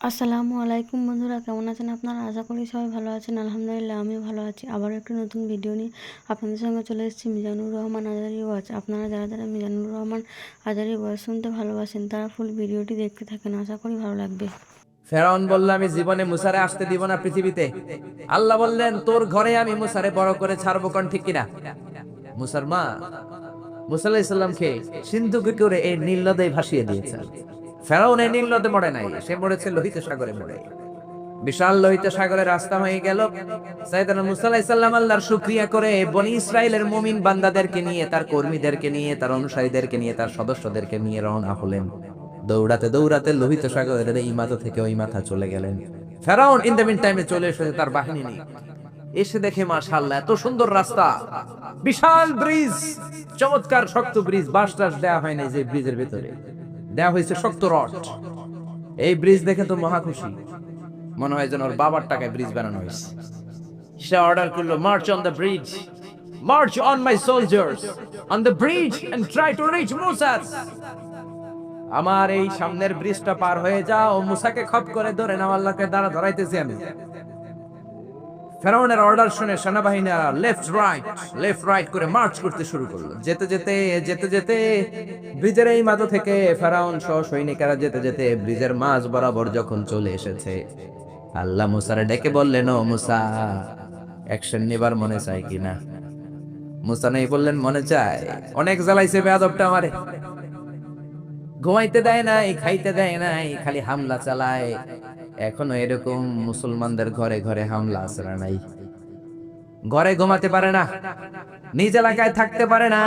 আসসালামু আলাইকুম বন্ধুরা, কেমন আছেন আপনারা? আশা করি সবাই ভালো আছেন। আলহামদুলিল্লাহ আমিও ভালো আছি। আবারও একটি নতুন ভিডিও নিয়ে আপনাদের সঙ্গে চলে এসেছি মিজানুর রহমান আজারি ওয়াচ। আপনারা যারা যারা মিজানুর রহমান আজারি ওয়াচ শুনতে ভালোবাসেন তারা ফুল ভিডিওটি দেখতে থাকেন, আশা করি ভালো লাগবে। ফেরাউন বলল, আমি জীবনে মুসারে আসতে দিব না পৃথিবীতে। আল্লাহ বললেন, তোর ঘরে আমি মুসারে বড় করে ছাড়বো, কোন ঠিক কিনা? মুসার মা মুসা আলাইহিস সালামকে সিন্ধুকে করে এই নীল নদে ভাসিয়ে দিয়েছেন। ফেরাউন এই নীল নদে মরে নাই, সে মরেছে লোহিত সাগরে মরে। বিশাল লোহিত সাগরের রাস্তা হয়ে গেল। সাইয়েদনা মুসা আলাইহিস সালাম আল্লাহর শুকরিয়া করে বনি ইসরাইলের মুমিন বান্দাদেরকে নিয়ে, তার কর্মীদেরকে নিয়ে, তার অনুসারীদেরকে নিয়ে, তার সদস্যদেরকে নিয়ে রওনা হলেন। দৌড়াতে দৌড়াতে লোহিত সাগরের এই মাথা থেকে ওই মাথা চলে গেলেন। ফেরাউন ইন দ্য মিন টাইমে চলে এসেছে তার বাহিনী নিয়ে। এসে দেখে মাশাআল্লাহ এত সুন্দর রাস্তা, বিশাল ব্রিজ, চমৎকার শক্ত ব্রিজ। বাঁশ টাস দেওয়া হয় না, যে ব্রিজের ভেতরে দেওয়া হয়েছে শক্ত রড। এই ব্রিজ দেখে তো মহা খুশি, মনে হয় যেন ওর বাবার টাকায় ব্রিজ বানানো হয়েছে। সে অর্ডার করলো, march on the bridge, march on my soldiers on the bridge and try to reach Musa's. আমার এই সামনের ব্রিজটা পার হয়ে যাও, মুসাকে খপ করে ধরে নাও, আল্লাহকে দ্বারা ধরাইতেছি আমি। ফেরাউনের অর্ডার শুনে সেনাবাহিনীরা লেফট রাইট করে মার্চ করতে শুরু করলো। যেতে যেতে যেতে যেতে ব্রিজের এই মাথা থেকে ফেরাউন সহ সৈনিকেরা যেতে যেতে ব্রিজের মাঝ বরাবর যখন চলে এসেছে, আল্লাহ মুসারে ডেকে বললেন, ও মুসা, অ্যাকশন নেবার মনে চাই কিনা? মুসা নেই বললেন, মনে চায়। অনেক জ্বালাইছে বেয়াদবটা আমারে, ঘুমাইতে দেয় নাই, খাইতে দেয় নাই, খালি হামলা চালায়। এখনো এরকম মুসলমানদের ঘরে ঘরে হামলা আসরা নাই। ঘরে ঘুমাতে পারে না, নিজ এলাকায় থাকতে পারে না,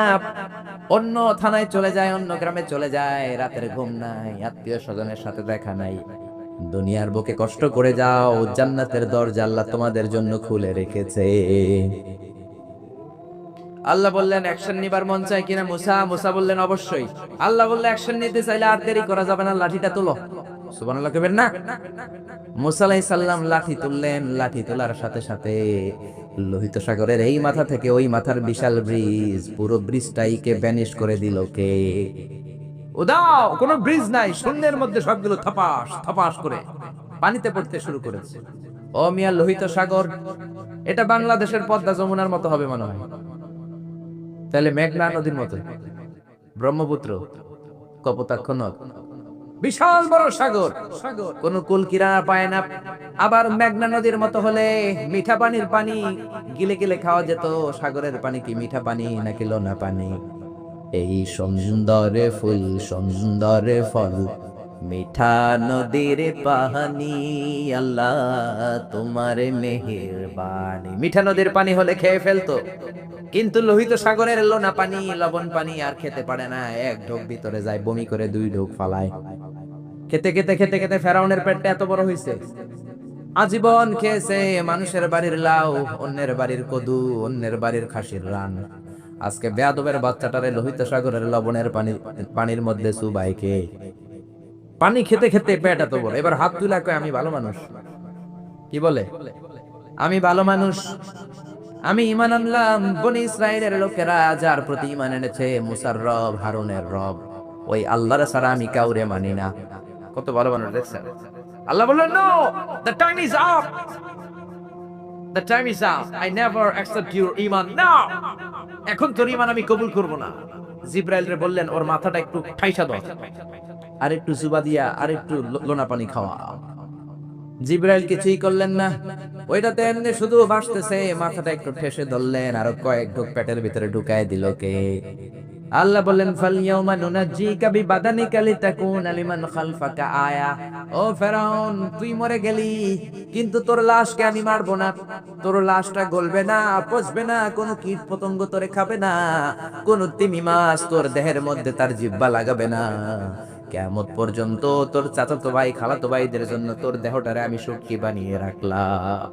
অন্য থানায় চলে যায়, অন্য গ্রামে চলে যায়, রাতের ঘুম নাই, আত্মীয় স্বজনের সাথে দেখা নাই। দুনিয়ার বুকে কষ্ট করে যাও, জান্নাতের দরজা আল্লাহ তোমাদের জন্য খুলে রেখেছে। আল্লাহ বললেন, অ্যাকশন নিবার মন চায় কিনা মুসা? মুসা বললেন, অবশ্যই। আল্লাহ বললেন, অ্যাকশন নিতে চাইলে আর দেরি করা যাবে না, লাঠিটা তোলো। সুবহানাল্লাহ কইবেন না? মুসা আলাইহিস সালাম লাঠি তুললেন। লাঠি তোলার সাথে সাথে লোহিত সাগরের এই মাথা থেকে ওই মাথার বিশাল ব্রিজ, পুরো ব্রিজটাইকে ভ্যানিশ করে দিল কে? উদাও, কোনো ব্রিজ নাই, শূন্যের মধ্যে সবগুলো থপাস থপাস করে পানিতে পড়তে শুরু করেছে। ও মিয়া, লোহিত সাগর এটা বাংলাদেশের পদ্মা যমুনার মতো হবে মনে হয়। তাহলে মেঘনা নদীর মতো, ব্রহ্মপুত্র, কপোতাক্ষ নদ, বিশাল বড় সাগর, কোন কুল কিনারা পায় না। আবার মেঘনা নদীর মতো হলে মিঠা পানির পানি গিলে গিলে খাওয়া যেত। সাগরের পানি কি মিঠা পানি নাকি লোনা পানি? এই সুন্দর ফুল, সুন্দর ফল, মিঠা নদীর পানি, আল্লাহ তোমার মেহেরবানি। মিঠা নদীর পানি হলে খেয়ে ফেলতো, কিন্তু লোহিত সাগরের লোনা পানি, লবণ পানি আর খেতে পারে না। এক ঢোক ভিতরে যায়, বমি করে দুই ঢোক ফালায়। খেতে খেতে খেতে খেতে ফেরাউনের পেটটা এত বড় হয়েছে, আজীবন খেয়েছে মানুষের বাড়ির লাউ, অন্যের বাড়ির কদু, অন্যের বাড়ির খাসির রান। আজকে বেয়াদবের বাচ্চাটারে লোহিত সাগরের লবণের পানির মধ্যে চুবাইকে পানি খেতে খেতে পেট এত বড়। এবার হাত তুলে কয়, আমি ভালো মানুষ। কি বলে? আমি ভালো মানুষ, আমি ঈমান আনলাম। বনি ইসরাইলের লোকেরা যার প্রতি ঈমান এনেছে, মুসার রব, হারুনের রব, ওই আল্লাহর ছাড়া আমি কাউরে মানি না। কত ভালো মানুষ দেখছেন? আল্লাহ বললেন, no, the time is up, the time is up, I never accept your ঈমান নাও। এখন তোর ঈমান আমি কবুল করব না। জিব্রাইল রে বললেন, ওর মাথাটা একটু ঠাইসা দাও, আর একটু জুবা দিয়া, আর একটু লোনা পানি খাওয়া। জিব্রাইল কিছুই করলেন না, ওইটাতে এমনি শুধু ভাসতেছে। মাথাটা একটু ঠেসে ধরলেন, আরো কয়েক ঢোক পেটের ভিতরে ঢুকায় দিল কে? আল্লাহ বললেন, ফালইয়াউমা নুনাজ্জিকা বিবাদানিকা লিতাকুনা লিমান খালফাকা আয়া। ও ফেরাউন, তুই মরে গেলি, কিন্তু তোর লাশকে আমি মারবো না। তোর লাশটা গলবে না, পচবে না, কোনো কীট পতঙ্গ তোরে খাবে না, কোন তিমি মাছ তোর দেহের মধ্যে তার জিহ্বা লাগাবে না। কিয়ামত পর্যন্ত তোর চাচাতো ভাই, খালাতো ভাইদের জন্য তোর দেহটারে আমি সাক্ষী বানিয়ে রাখলাম।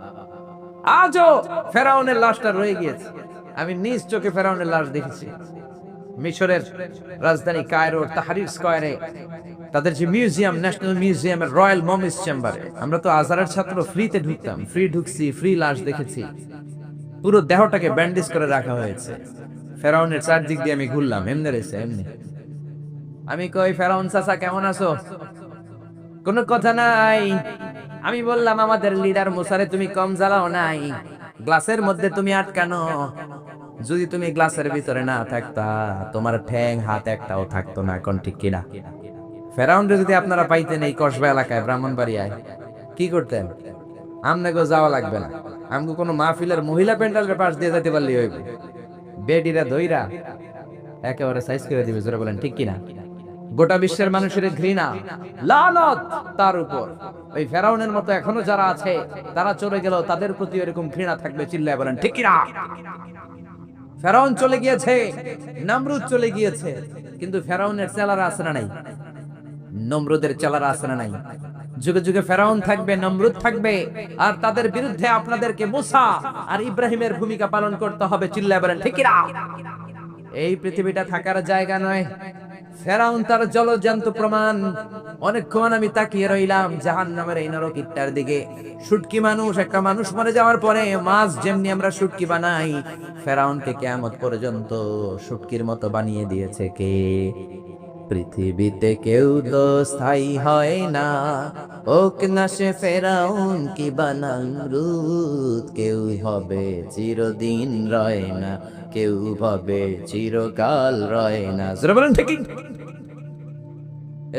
আজও ফেরাউনের লাশটা রয়ে গিয়েছে। আমি নিজ চোখে ফেরাউনের লাশ দেখেছি। মিশরের রাজধানী কায়রোর তাহরির স্কয়ারে তাদের যে মিউজিয়াম, ন্যাশনাল মিউজিয়ামের রয়্যাল মমিস চেম্বারে, আমরা তো আজহারের ছাত্র, ফ্রিতে ঢুকতাম, ফ্রি ঢুকছি, ফ্রি লাশ দেখেছি। পুরো দেহটাকে ব্যান্ডেজ করে রাখা হয়েছে। ফেরাউনের চারদিক দিয়ে আমি ঘুরলাম, এমনি রয়েছে এমনি। আমি কই, ফেরাউন চাচা কেমন আছো? কোনো কথা নাই। আমি বললাম আমাদের লিডার মুসারে তুমি কম জ্বালাও নাই, গ্লাসের মধ্যে তুমি আটকানো, যদি তুমি গ্লাসের ভিতরে না থাকতা তোমার ঠ্যাং হাত একটাও থাকতো না। কোন ঠিক কিনা? ফেরাউনরে যদি আপনারা পাইতেন এই কসবা এলাকায় ব্রাহ্মণবাড়িয়ায়, কি করতেন? আমনেগো যাওয়া লাগবে না, আমগো কোনো মাহফিলের মহিলা প্যান্ডেলের পাশ দিয়ে যেতে পারলি হইব, বেডিরা দইরা একেবারে সাইজ করে দিবে। জোরে বলেন ঠিক কিনা? গোটা বিশ্বের মানুষের ঘৃণা লানত তার উপর। ওই ফেরাউনের মতো এখনো যারা আছে তারা চলে গেল, তাদের প্রতি এরকম ঘৃণা থাকবে। চিল্লায় বলেন ঠিক কিনা? ফেরাউন চলে গিয়েছে, নমরুদ চলে গিয়েছে, কিন্তু ফেরাউনের চেলারা আছে না নাই? নমরুদের চেলারা আছে না নাই? যুগে যুগে ফেরাউন থাকবে, নমরুদ থাকবে, আর তাদের বিরুদ্ধে আপনাদেরকে মুসা আর ইব্রাহিমের ভূমিকা পালন করতে হবে। চিল্লায় বলেন ঠিক কিনা? এই পৃথিবীটা থাকার জায়গা নয়। ফেরাউন তার জলজ্যান্ত প্রমাণ। অনেকক্ষণ আমি তাকিয়ে রইলাম জাহান্নামের এই নরক ইট্টার দিকে। শুটকি মানুষ, একটা মানুষ মরে যাওয়ার পরে মাছ যেমনি আমরা শুটকি বানাই, ফেরাউনকে কিয়ামত পর্যন্ত শুটকির মতো বানিয়ে দিয়েছে কে? পৃথিবীতে কেউ তো স্থায়ী হয় না, ওক না সে ফেরাউন কি বানামরুদ। কেউ হবে চিরদিন রয় না, কেউ হবে চিরকাল রয় না। জোরে বলেন ঠিক কি?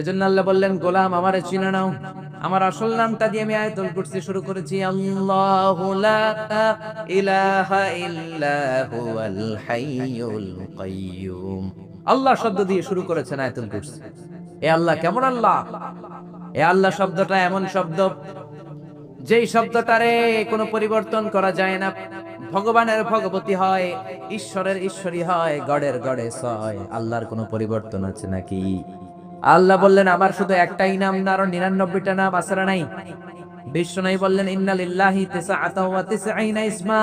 এজন্য আল্লাহ বললেন গোলাম আমারে চিনে নাও। আমার আসল নামটা দিয়ে আমি আয়াতুল কুরসি শুরু করেছি। আল্লাহু লা ইলাহা ইল্লা হুয়াল হাইয়ুল কাইয়্যুম। আল্লাহ শব্দ দিয়ে শুরু করেছেন আয়াতুল কুরসি। এ আল্লাহ কেমন আল্লাহ? এ আল্লাহ শব্দটা এমন শব্দ যেই শব্দটারে কোনো পরিবর্তন করা যায় না। ভগবানের ভগবতী হয়, ঈশ্বরের ঈশ্বরী হয়, গডের গডেস হয়। আল্লাহর কোনো পরিবর্তন আছে নাকি? আল্লাহ বললেন আমার শুধু একটাই নাম না, আরো 99টা নাম আছে না নাই? বিশ্বনবী বললেন ইন্না লিল্লাহি তিসআতাও ওয়া তিসঈনা ইসমা।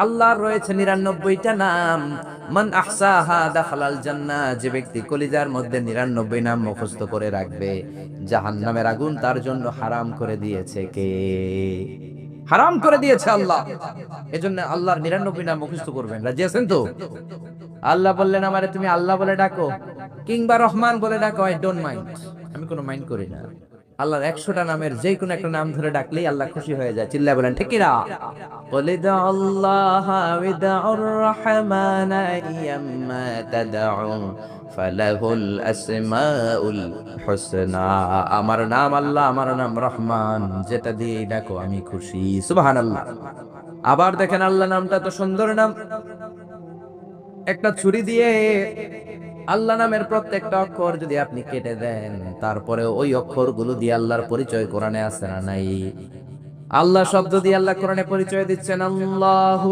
আল্লাহর রয়েছে 99টা নাম। মান আহসাহা দাখালাল জান্নাহ। যে ব্যক্তি কলিজার মধ্যে 99 নাম মুখস্থ করে রাখবে, জাহান্নামের আগুন তার জন্য হারাম করে দিয়েছে কে? হারাম করে দিয়েছে আল্লাহ। এজন্য আল্লাহর 99 নাম মুখস্থ করবেন। রাজি আছেন তো? আল্লাহ বললেন আমারে তুমি আল্লাহ বলে ডাকো কিংবা রহমান বলে ডাকো, আই ডোন্ট মাইন্ড, আমি কোনো মাইন্ড করি না। আল্লাহর 100টা নামের যে কোনো একটা নাম ধরে ডাকলেই আল্লাহ খুশি হয়ে যায়। চিল্লায় বলেন ঠিক কিনা? বলে দাও আল্লাহ ওয়াদাউর রহমান আইয়াম্মা তাদউ ফালাহুল আসমাউল হুসনা। আমার নাম আল্লাহ, আমার নাম রহমান, যেটা দিয়ে ডাকো আমি খুশি। সুবহানাল্লাহ। আবার দেখেন আল্লাহ নামটা তো সুন্দর নাম। একটা ছুরি দিয়ে আল্লাহ নামের প্রত্যেকটা অক্ষর যদি আপনি কেটে দেন, তারপরে ওই অক্ষরগুলো দিয়ে আল্লাহর পরিচয় কোরআনে আছে না নাই? আল্লাহ শব্দ দিয়ে আল্লাহ কোরআনে পরিচয় দিচ্ছেন। আল্লাহু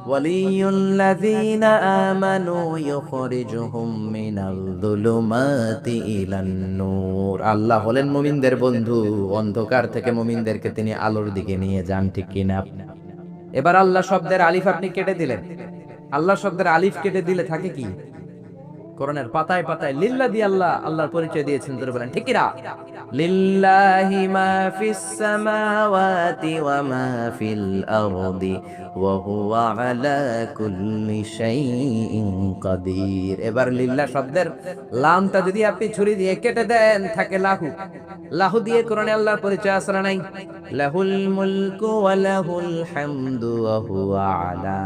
ওয়ালিয়ুল্লাযীনা আমানু ইউখরিজুহুম মিনাল যুলুমাতি ইলান নূর। আল্লাহ হলেন মুমিনদের বন্ধু, অন্ধকার থেকে মুমিনদেরকে তিনি আলোর দিকে নিয়ে যান। ঠিক কিনা? এবার আল্লাহ শব্দের আলিফ আপনি কেটে দিলেন। আল্লাহ শব্দের আলিফ কেটে দিলে থাকে কি? কোরআনের পাতায় পাতায় লিল্লাহ দিয়ে আল্লাহ আল্লাহর পরিচয় দিয়েছেন। ধরে বলেন ঠিক কিনা? লিল্লাহি মা ফিস সামাওয়াতি ওয়া মা ফিল আরদি ওয়া হুয়া আলা কুল্লি শাইইন কাদির। এবার লিল্লাহ শব্দের লামটা যদি আপনি ছুরি দিয়ে কেটে দেন, থাকে লাহু। লাহু দিয়ে কোরআনে আল্লাহর পরিচয় আছে না নাই? লাহুল মুলকু ওয়া লাহুল হামদু ওয়া হুয়া আলা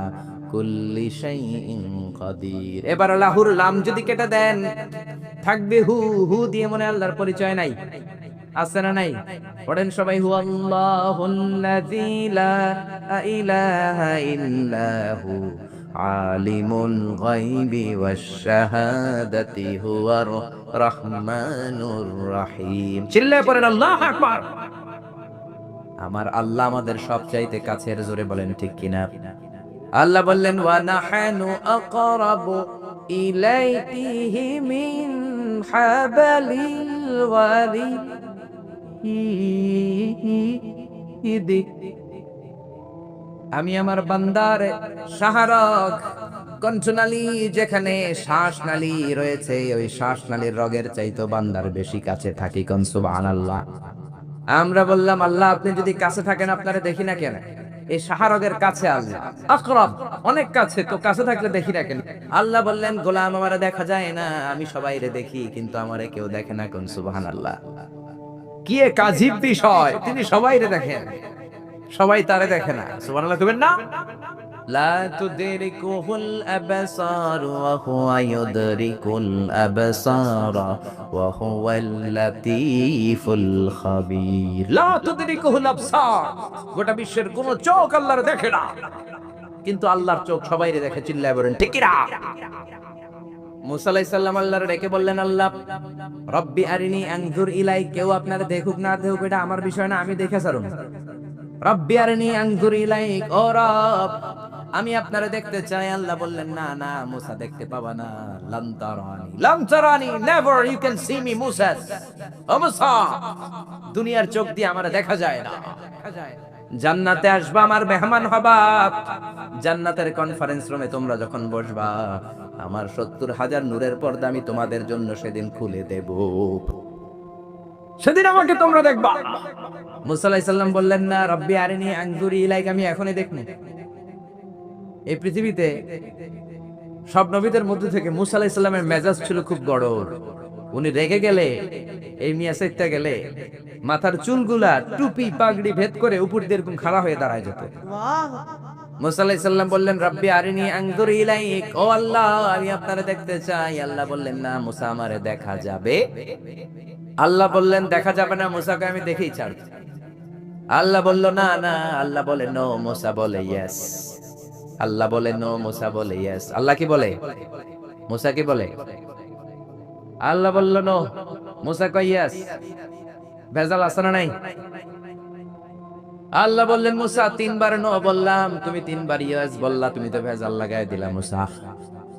কুল্লি শাইইন কাদির। এবার লাহুর লাম যদি কেটে দেন, থাকবে হু। হু দিয়ে মনে আল্লাহর পরিচয় নাই? আছে না নাই? পড়েন সবাই, হু আল্লাহুল্লাযী লা ইলাহা ইল্লাহু আলিমুল গায়বি ওয়াশ শাহাদাতি হুয়ার রহমানুর রহিম। চিল্লায়ে পড়েন আল্লাহু আকবার। আমার আল্লাহ আমাদের সবচাইতে কাছের। জোরে বলেন ঠিক কিনা? আল্লাহ বললেন ওয়া নাহানু আকরাবু ইলাইহি মিন হাবালিল ওয়ারিদ। আমি আমার বান্দার শাহরগ কণ্ঠনালী, যেখানে শ্বাসনালী রয়েছে, ওই শ্বাসনালীর রগের চাইতো বান্দার বেশি কাছে থাকি। কোন সুবহানাল্লাহ। আমরা বললাম আল্লাহ আপনি যদি কাছে থাকেন আপনারে দেখি না কেন? এই শাহরগের কাছে আল্লাহ আকরাব, অনেক কাছে, তো কাছে থাকলে দেখি না কেন? আল্লাহ বললেন গোলাম আমারে দেখা যায় না, আমি সবাইরে দেখি কিন্তু আমারে কেউ দেখে না। কোন সুবহানাল্লাহ। কি এক আজীব বিষয়, তিনি সবাইরে দেখেন, সবাই তারে দেখে না। সুবহানাল্লাহ কইবেন না? লা তুদরিকুহুল আবসার ওয়া হুয়া ইউদরিকুল আবসার ওয়া হুয়াল লাতীফুল খাবীর। লা তুদরিকুহুল আবসার, গোটা বিশ্বের কোন চোখ আল্লাহর দেখে না, কিন্তু আল্লাহর চোখ সবাইরে দেখে। চিল্লায় বলেন ঠিক কি না? মুসা আলাইহিস সালাম আল্লাহর ডেকে বললেন, আল্লাহ রব্বি আরিনি আনজুর ইলাই, কেউ আপনারে দেখুক না দেখুক এটা আমার বিষয় না, আমি দেখে ছাড়ুন। রব্বি আরিনি আনজুর ইলাইক, ও রব আমি আপনারে দেখতে চাই। আল্লাহ বললেন, না না মুসা দেখতে পাবা না। লাম তারানি never you can see me Musa. ও মুসা, দুনিয়ার চোখ দিয়ে আমারে দেখা যায় না। জান্নাতে আসবা, আমার মেহমান হবা। জান্নাতের কনফারেন্স রুমে তোমরা যখন বসবা, আমার 70,000 নূরের পর্দা আমি তোমাদের জন্য সেদিন খুলে দেব, সেদিন আমাকে তোমরা দেখবা। মুসা আলাইহিস সালাম বললেন, না রব্বি আরিনি আনজুর ইলাইক, আমি এখনই দেখব। এই পৃথিবীতে সব নবীদের মধ্যে থেকে মুসা আলাইহিস সালামের মেজাজ ছিল খুব গড়র। উনি রেগে গেলে, এই মিয়া সাইটটা গেলে মাথার চুলগুলা টুপি পাগড়ি ভেদ করে উপর দিয়ে এরকম খাড়া হয়ে দাঁড়ায় যেত। মুসা আলাইহিস সালাম বললেন, রব্বি আরিনি আনজুর ইলাইক, ও আল্লাহ আমি আপনারে দেখতে চাই। আল্লাহ বললেন, না মুসা আমারে দেখা যাবে। আল্লাহ বললেন, দেখা যাবে না, মুসাকে আমি দেখেই ছাড়ব। আল্লাহ বলল, না না। আল্লাহ বলে নো, মুসা বলে ইয়েস। আল্লাহ বলে নো, মুসা বলে ইয়েস। আল্লাহ কি বলে? মুসা কি বলে? আল্লাহ বলল নো, মুসা কয় ইয়েস। ভেজাল আছে না নাই? আল্লাহ বললেন, মুসা 3 বার নো বললাম, তুমি 3 বার ইয়েস বললা, তুমি তো ভেজাল লাগাই দিলা মুসা।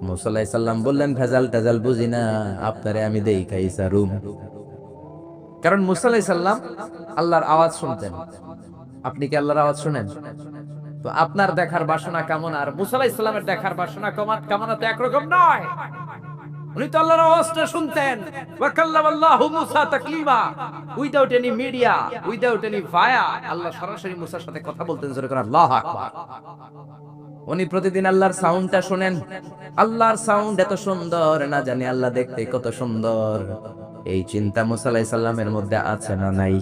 মুসা আলাইহিস সালাম বললেন, ভেজাল টেজাল বুঝি না, আপনারে আমি দেখাই সারুম। কারণ মুসা আলাইহিস সালাম আল্লাহর আওয়াজ শুনতেন। আপনি কি আল্লাহর আওয়াজ শুনেন? তো আপনার দেখার বাসনা কেমন আর মুসা আলাইহিস সালামের দেখার বাসনা কামনা তো একরকম নয়। উনি তো আল্লাহর আওয়াজটা শুনতেন। ওয়া কাল্লামাল্লাহু মুসা তাকলিমা, without any media, without any via, আল্লাহ সরাসরি মুসার সাথে কথা বলতেন। জোরে করে আল্লাহু আকবার। উনি প্রতিদিন আল্লাহর সাউন্ডটা শুনেন। আল্লাহর সাউন্ড এত সুন্দর, না জানি আল্লাহ দেখতে কত সুন্দর। এই চিন্তা মুসা আলাইহিস সালামের মধ্যে আছে না নাই?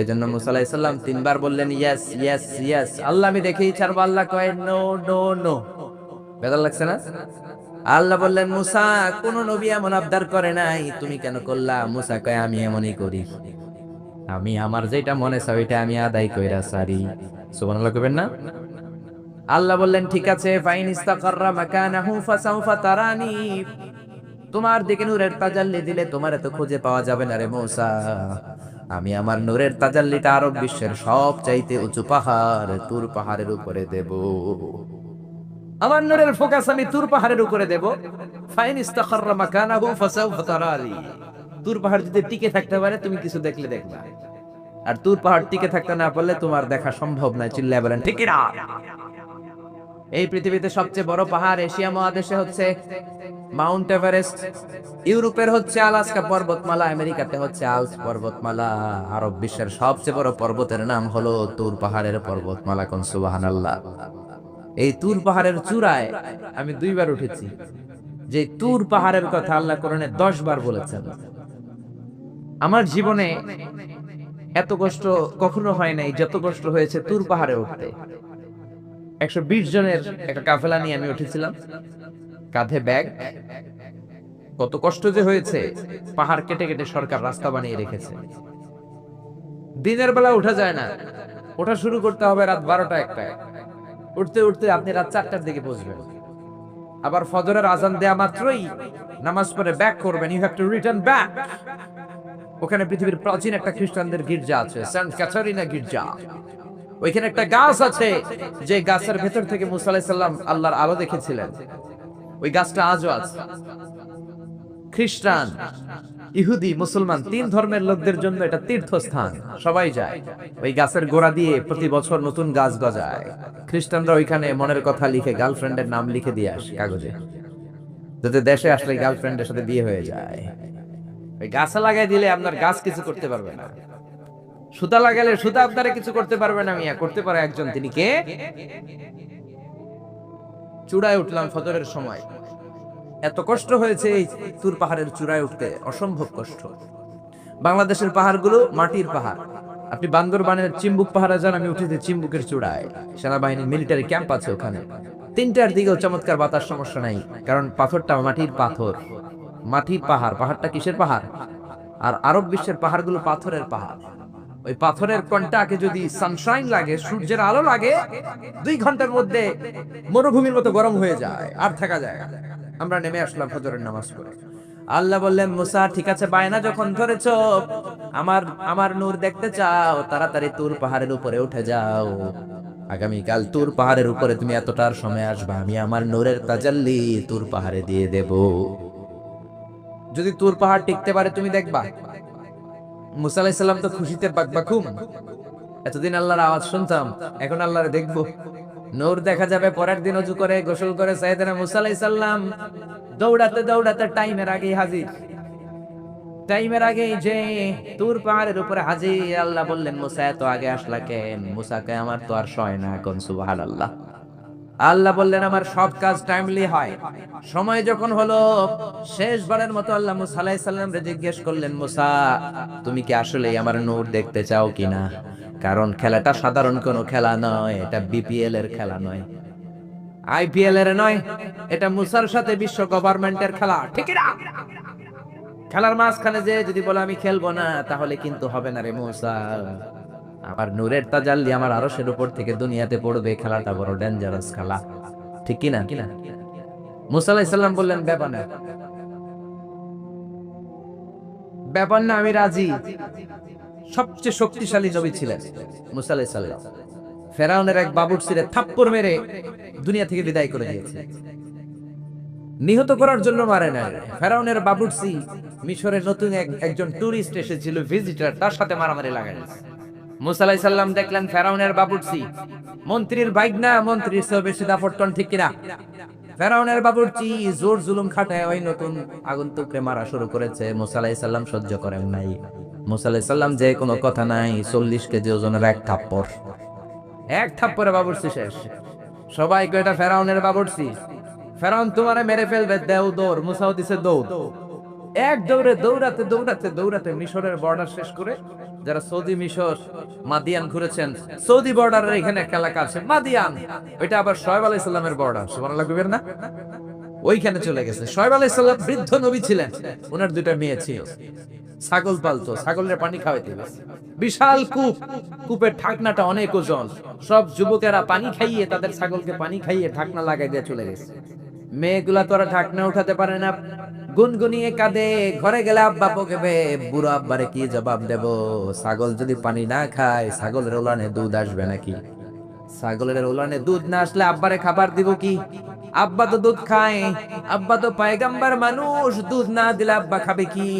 এজন্য মুসা আলাইহিস সালাম 3 বার বললেন ইয়েস ইয়েস ইয়েস। আল্লাহ আমি দেখেই ছাড়বো। আল্লাহ কয় নো নো নো। বেজার লাগছে না? আল্লাহ বললেন, মুসা কোন নবী এমন আবদার করে নাই, তুমি কেন করলা? মুসা কয় আমি এমনই করি, আমি আমার যেটা মনে চাই ওইটা আমি আদায় কইরা সারি। সুবহানাল্লাহ কইবেন না? আল্লাহ বললেন, ঠিক আছে, ফাইন ইস্তাকাররা মাকানাহু ফাসাউফা তারানি, তোমার দিকে নূরের তাজাল্লি দিলে তোমার এত খুঁজে পাওয়া যাবে না রে মুসা। আমি আমার নূরের তাজাল্লিটা আরব বিশ্বের সবচাইতে উঁচু পাহাড় তুর পাহাড়ের উপরে দেব। আমার নূরের ফোকাস আমি তুর পাহাড়ের উপরে দেব। ফাইন ইস্তাকাররা মাকানাহু ফাসাউফা তারানি, তুর পাহাড় যদি টিকে থাকতে পারে তুমি কিছু দেখলে দেখবা, আর তুর পাহাড় টিকে থাকতে না পারলে তোমার দেখা সম্ভব নয়। চিল্লায় বলেন ঠিক কি না? এই পৃথিবীতে সবচেয়ে বড় পাহাড় এশিয়া মহাদেশে হচ্ছে মাউন্ট এভারেস্ট, ইউরোপের হচ্ছে আলাস্কা পর্বতমালা, আমেরিকাতে হচ্ছে আল্পস পর্বতমালা, আরব বিশ্বের সবচেয়ে বড় পর্বতের নাম হলো তুর পাহাড়ের পর্বতমালা। কোন সুবহানাল্লাহ। এই তুর পাহাড়ের চূড়ায় আমি 2 বার উঠেছি। যে তুর পাহাড়ের কথা আল্লাহ কোরআনে 10 বার বলেছেন। আমার জীবনে এত কষ্ট কখনো হয় নাই যত কষ্ট হয়েছে তুর পাহাড়ে উঠতে। 120 জনের একটা কাফেলা নিয়ে আমি উঠেছিলাম, কাঁধে ব্যাগ। কত কষ্ট যে হয়েছে, পাহাড় কেটে কেটে সরকার রাস্তা বানিয়ে রেখেছে। দিনের বেলা উঠা যায় না, ওঠা শুরু করতে হবে রাত 12টা 1টায়। উঠতে উঠতে আপনি রাত 4টার দিকে পৌঁছবেন। আবার ফজরের আজান দেয়া মাত্রই নামাজ পড়ে ব্যাক করবেন। You have to return back. ওখানে পৃথিবীর প্রাচীন একটা খ্রিস্টানদের গির্জা আছে, সেন্ট ক্যাথারিনা গির্জা। ওইখানে একটা গাছ আছে, যে গাছের ভেতর থেকে মুসা আলাইহিস সালাম আল্লাহর আলো দেখেছিলেন। ওই গাছটা আজও আছে। খ্রিস্টান, ইহুদি, মুসলমান 3 ধর্মের লোকদের জন্য এটা তীর্থস্থান, সবাই যায়। ওই গাছের গোড়া দিয়ে প্রতি বছর নতুন গাছ গজায়। খ্রিস্টানরা ওইখানে মনের কথা লিখে গার্লফ্রেন্ডের নাম লিখে দিয়ে আসে কাগজে, যাতে দেশে আসলে গার্লফ্রেন্ডের সাথে বিয়ে হয়ে যায়। ওই গাছে লাগাই দিলে আপনার গাছ কিছু করতে পারবে না। সুতা লাগালে সুতা আপনারা কিছু করতে পারবে না। মিয়া করতে পারে একজন, তিনি কে? চূড়ায় উঠলাম ফজরের সময়। এত কষ্ট হয়েছে এই তুর পাহাড়ের চূড়ায় উঠতে, অসম্ভব কষ্ট। বাংলাদেশের পাহাড়গুলো মাটির পাহাড়। আপনি বান্দরবানের চিম্বুক পাহাড়ে যান, আমি উঠেছি চিম্বুকের চূড়ায়, সেনাবাহিনীর মিলিটারি ক্যাম্প আছে ওখানে। 3টার দিকেও চমৎকার বাতাস, সমস্যা নাই, কারণ পাথরটা মাটির পাথর, মাটির পাহাড়। পাহাড়টা কিসের পাহাড়? আর আরব বিশ্বের পাহাড়গুলো পাথরের পাহাড়। ওই পাথরের কন্টাকে যদি সানশাইন লাগে, সূর্যের আলো লাগে, 2 ঘন্টার মধ্যে মরুভূমির মতো গরম হয়ে যায়, আর থাকা যায় না। আমরা নেমে আসলাম ফজরের নামাজ পড়ে। আল্লাহ বললেন, মুসা ঠিক আছে, বায়না যখন ধরেছো, আমার আমার নূর দেখতে চাও, তাড়াতাড়ি তুর পাহাড়ের উপরে উঠে যাও। আগামীকাল তুর পাহাড়ের উপরে তুমি এতটার সময় আসবা, আমি আমার নূরের তাজাল্লি তুর পাহাড়ে দিয়ে দেব। যদি তুর পাহাড় টিকতে পারে তুমি দেখবা। মুসা আলাইহিস সালাম তো খুশিতে বাকবাকুম। এতদিন আল্লাহর আওয়াজ শুনতাম, এখন আল্লাহরে দেখবো, নূর দেখা যাবে। পরের দিন ওযু করে গোসল করে সাইয়েদনা মুসা আলাইহিস সালাম দৌড়াতে দৌড়াতে টাইমের আগেই হাজির। টাইমের আগেই যে তুর পাহাড়ের উপরে হাজির। আল্লাহ বললেন, মুসা এত আগে আসলা কেন? মুসাকে আমার তো আর সয় না, কোন সুবহানাল্লাহ। আল্লাহ বললেন, আমার সব কাজ টাইমলি হয়। সময় যখন হলো, শেষবারের মতো আল্লাহ মুসা আলাইহিস সালামকে জিজ্ঞেস করলেন, মুসা তুমি কি আসলেই আমার নূর দেখতে চাও কিনা? কারণ খেলাটা সাধারণ কোনো খেলা নয়, এটা বিপিএল এর খেলা নয়, আইপিএল এর নয়, এটা মুসার সাথে বিশ্ব গভর্নমেন্টের খেলা, ঠিক না? খেলার মাঝখানে যে যদি বলে আমি খেলবো না, তাহলে কিন্তু হবে না রে মুসা। আমার নূরের তাজাল্লি আমার আরশের উপর থেকে দুনিয়াতে পড়বে, খেলাটা বড় ডেঞ্জারাস খেলা, ঠিক কিনা? মুসা আলাইহিস সালাম বললেন, ব্যাপার না, ব্যাপার না, আমি রাজি। সবচেয়ে শক্তিশালী নবী ছিলেন মুসা আলাইহিস সালাম। ফেরাউনের এক বাবুর্চিরে থাপ্পড় মেরে দুনিয়া থেকে বিদায় করে দিয়েছে। নিহত করার জন্য মারে না, ফেরাউনের বাবুর্চি মিশরের নতুন একজন টুরিস্ট এসেছিল, ভিজিটর, তার সাথে মারামারি লাগাইছে। মুসা আলাইহিস সালাম দেখলেন ফেরাউনের বাবুর্চি মন্ত্রীর বাইক না, মন্ত্রীর চেয়ে বেশি দাপটন, ঠিক কিনা? ফেরাউনের বাবুর্চি জোর জুলুম খাটায় ওই নতুন আগন্তুককে মারা শুরু করেছে। মুসা আলাইহিস সালাম সহ্য করেন নাই। মুসা আলাইহিস সালাম যে কোনো কথা নাই, 40 কেজি ওজনের এক থাপ্পড়ে বাবুর্চি শেষ। সবাই কয় এটা ফেরাউনের বাবুর্চি, ফেরাউন তোমারে মেরে ফেলবে, দেও দৌড়। মুসাও দিছে দৌড়। এক দৌড়ে দৌড়াতে দৌড়াতে দৌড়াতে মিশরের বর্ডার শেষ করে, যারা সৌদি মিশর মাদিয়ান ঘুরেছেন, সৌদি বর্ডারের এখানে একটা এলাকা আছে মাদিয়ান, ওইটা আবার শোয়েব আলাইহিস সালামের বর্ডার, সুবহানাল্লাহ কইবেন না? ওইখানে চলে গেছে। শোয়েব আলাইহিস সালাম বৃদ্ধ নবী ছিলেন, ওনার 2টা মেয়ে ছিল, ছাগল পালতো, ছাগলের পানি খাওয়াইতে গেছে। বিশাল কূপ, কূপের ঢাকনাটা অনেক ওজন। সব যুবকেরা পানি খাইয়ে, তাদের ছাগলকে পানি খাইয়ে ঢাকনা লাগাই দিয়ে চলে গেছে। মেয়েগুলা তো আর ঢাকনা উঠাতে পারে না, গুনগুনিয়ে কাঁদে। ঘরে গেলে আব্বা বকবে, বুড়ো আব্বারে কি জবাব দেব? ছাগল যদি পানি না খায়, ছাগলের ওলানে দুধ আসবে নাকি? ছাগলের ওলানে দুধ না আসলে আব্বারে খাবার দিব কি? আব্বা তো দুধ খায়, আব্বা তো পয়গম্বর মানুষ, দুধ না দিলে আব্বা খাবে কি?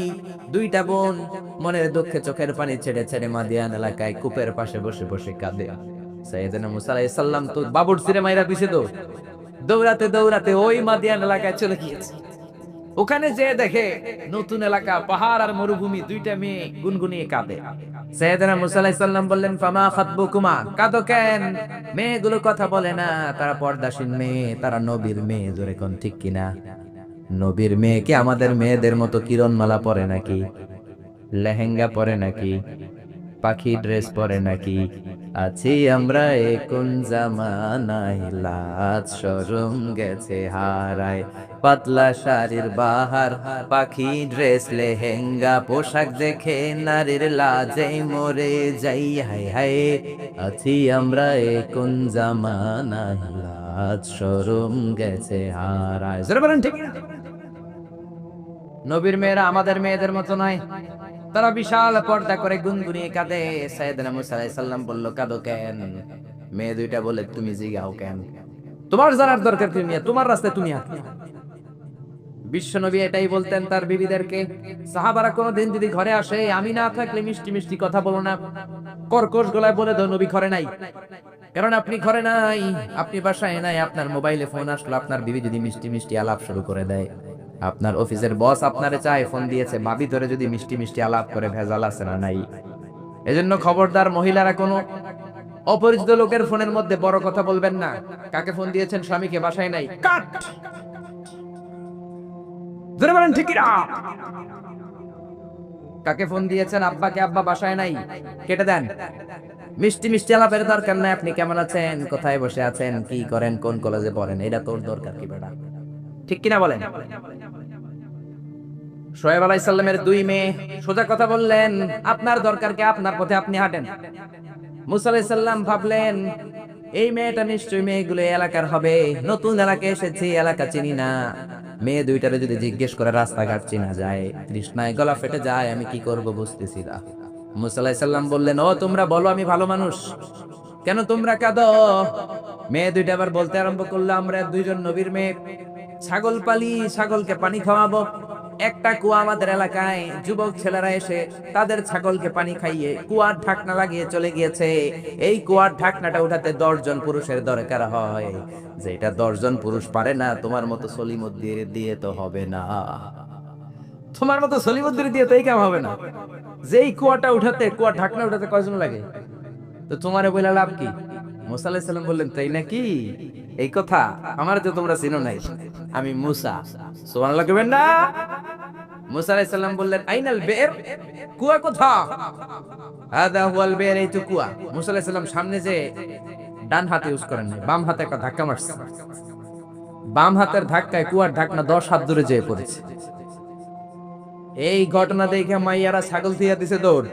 2টা বোন মনের দুঃখে চোখের পানি ছেড়ে ছেড়ে মাদিয়ান এলাকায় কূপের পাশে বসে বসে কাঁদে। সাইয়েদনা মুসা আলাইহিস সালাম তো বাবুর্চিরে মাইরা পিছে দৌড়াতে দৌড়াতে ওই মাদিয়ান এলাকায় চলে গিয়েছে। ওখানে যে দেখে নতুন এলাকা, পাহাড় আর মরুভূমি, 2টা মেয়ে গুনগুনিয়ে কাঁদে। সাইয়েদনা মুসা আলাইহিস সালাম বললেন, ফামা খাতবুকুমা, কাঁদো কেন? মেয়েগুলো কথা বলে না, তারা পর্দাশীল মেয়ে, তারা নবীর মেয়ে, জোরে কোন ঠিক কিনা? নবীর মেয়ে কি আমাদের মেয়েদের মতো কিরণমালা পরে নাকি? লেহেঙ্গা পরে নাকি? পাখি ড্রেস পরে নাকি? আছি আমরা কোন জামানায়, লাজ শরম গেছে হারায়, পাতলা শাড়ির বাহার, পাখি ড্রেস, লেহেঙ্গা পোশাক দেখে নারীর লাজে মরে যাই, হায় হায়। আছি আমরা কোন জামানায়, লাজ শরম গেছে হারায়। জোরে বলেন ঠিক না? নবীর মেয়েরা আমাদের মেয়েদের মতো নয়, তারা বিশাল পর্দা করে গুনগুনিয়ে কাঁদে। সাইয়েদনা মুসা আলাইহিস সালাম বলল, কাঁদো কেন? মেয়ে 2টা বলে, তুমি জিগাও কেন? তোমার জানার দরকার কি? মিয়া তোমার রাস্তায় তুমি হাঁটো। বিশ্বনবী এটাই বলতেন তার বিবিদেরকে। সাহাবারা কোনদিন যদি ঘরে আসে, আমি না থাকলে মিষ্টি মিষ্টি কথা বলো না, কর্কশ গলায় বলে দাও নবী ঘরে নাই। কারণ আপনি ঘরে নাই, আপনি বাসায় নাই, আপনার মোবাইলে ফোন আসলো, আপনার বিবি যদি মিষ্টি মিষ্টি আলাপ শুরু করে দেয়, আপনার অফিসের বস আপনারে চায়, ফোন দিয়েছে, ভাবি ধরে যদি মিষ্টি মিষ্টি আলাপ করে, ভেজাল আছে না নাই? এজন্য খবরদার, মহিলারা কোনো অপরিচিত লোকের ফোনের মধ্যে বড় কথা বলবেন না। কাকে ফোন দিয়েছেন? স্বামীকে, বাসায় নাই, কাট। জোরে বলেন ঠিক না? কাকে ফোন দিয়েছেন? আব্বাকে, আব্বা বাসায় নাই, কেটে দেন। মিষ্টি মিষ্টি আলাপের দরকার নাই। আপনি কেমন আছেন, কোথায় বসে আছেন, কি করেন, কোন কলেজে পড়েন, এটা তোর দরকার কি বেটা? ঠিক কিনা বলেন? শোয়েব আলাইহিস সালামের দুই মেয়ে সোজা কথা বললেন, আপনার দরকার কি, আপনার পথে আপনি হাঁটেন। মুসা আলাইহিস সালাম ভাবলেন, এই মেয়েটা নিশ্চয়ই মেয়েগুলো এলাকার হবে, নতুন এলাকায় এসেছি, এলাকা চিনি না। মেয়ে দুইটারে যদি জিজ্ঞেস করে রাস্তাঘাট চিনা যায়, তৃষ্ণায় গলা ফেটে যায়, আমি কি করব বুঝতেছি না। মুসা আলাইহিস সালাম বললেন, ও তোমরা বলো আমি ভালো মানুষ, কেন তোমরা কাঁদো? মেয়ে দুইটা আবার বলতে আরম্ভ করলো, আমরা দুইজন নবীর মেয়ে, ছাগল পালি, ছাগলকে পানি খাওয়াবো। একটা কুয়া আমাদের এলাকায়, যুবক ছেলেরা এসে তাদের ছাগলকে পানি খাইয়ে কুয়ার ঢাকনা লাগিয়ে চলে গিয়েছে। এই কুয়ার ঢাকনাটা উঠাতে 10 জন পুরুষের দরকার হয়, যেটা 10 জন পুরুষ পারে না। তোমার মতো সলিমুদ্দির দিয়ে তো হবে না, তোমার মতো সলিমুদ্দির দিয়ে তো এই কাম হবে না। যেই কুয়াটা উঠাতে, কুয়ার ঢাকনা উঠাতে কয়জন লাগে? তো তোমারে বইলা লাভ কি? মুসা আলাইহিস সালাম বললেন, তাই নাকি? এই কথা আমার তো তোমরা চিনো নাই, আমি মুসা। সুবহানাল্লাহ কইবেন না? মুসা আলাইহিস সালাম বললেন, আইনাল বের, কুয়া কোথা? হাদা হুয়াল বের, এই তো কুয়া। মুসা আলাইহিস সালাম সামনে যে ডান হাতে ইউজ করেন নাই, বাম হাতে একটা ধাক্কা মারছে। বাম হাতের ধাক্কায় কুয়ার ঢাকনা 10 হাত দূরে যেয়ে পড়েছে। এই ঘটনা দেখে মাইয়ারা ছাগল দিয়া দিছে দৌড়।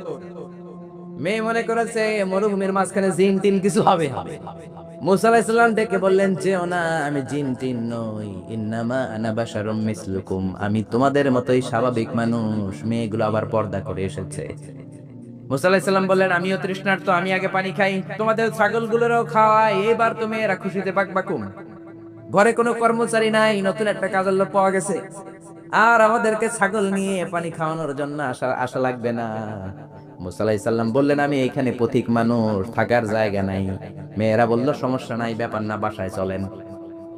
মেয়ে মনে করেছে মরুভূমির মাঝখানে জিন টিন কিছু হবে। মুসা আলাইহিস সালাম ডেকে বললেন, যেও না, আমি জিন টিন নই, ইন্নামা আনা বাশারুম মিসলুকুম, আমি তোমাদের মতোই স্বাভাবিক মানুষ। মেয়েগুলো আবার পর্দা করে এসেছে। মুসা আলাইহিস সালাম বললেন, আমিও তৃষ্ণার্ত, আমি আগে পানি খাই, তোমাদের ছাগলগুলোরও খাওয়াই, এবার তুমি এরা খুশিতে পাকবাকুম। ঘরে কোনো কর্মচারী নাই, নতুন একটা কাজের লোক পাওয়া গেছে, আর আমাদেরকে ছাগল নিয়ে পানি খাওয়ানোর জন্য আশা লাগবে না। মুসা আলাইহিস সালাম বললেন, আমি এইখানে পথিক মানুষ, থাকার জায়গা নাই। মেয়েরা বলল, সমস্যা নাই, ব্যাপার না, বাসায় চলেন।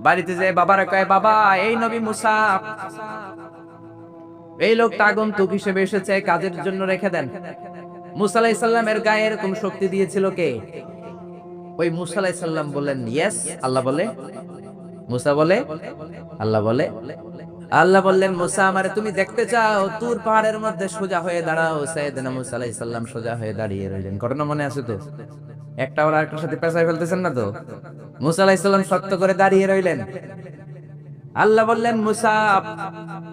বাড়িতে যেয়ে বাবারা কয়, বাবা এই নবী মুসা, এই লোকটা আগন্তুক হিসেবে এসেছে, কাজের জন্য রেখে দেন। মুসা আলাইহিস সালামের গায়ে এরকম শক্তি দিয়েছিল কে? ওই মুসা আলাইহিস সালাম বললেন, ইয়েস, আল্লাহ বলে। মুসা বলে, আল্লাহ বলে। আল্লাহ বললেন, মুসা আমারে তুমি দেখতে চাও, তুর পাহাড়ের মধ্যে সোজা হয়ে দাঁড়াও। সাইয়েদনা মুসা আলাইহিস সালাম সোজা হয়ে দাঁড়িয়ে রইলেন। ঘটনা মনে আছে তো? একটা ওর আরেকটার সাথে পেঁচাই ফেলতেছেন না তো? মুসা আলাইহিস সালাম শক্ত করে দাঁড়িয়ে রইলেন। আল্লাহ বললেন, মুসা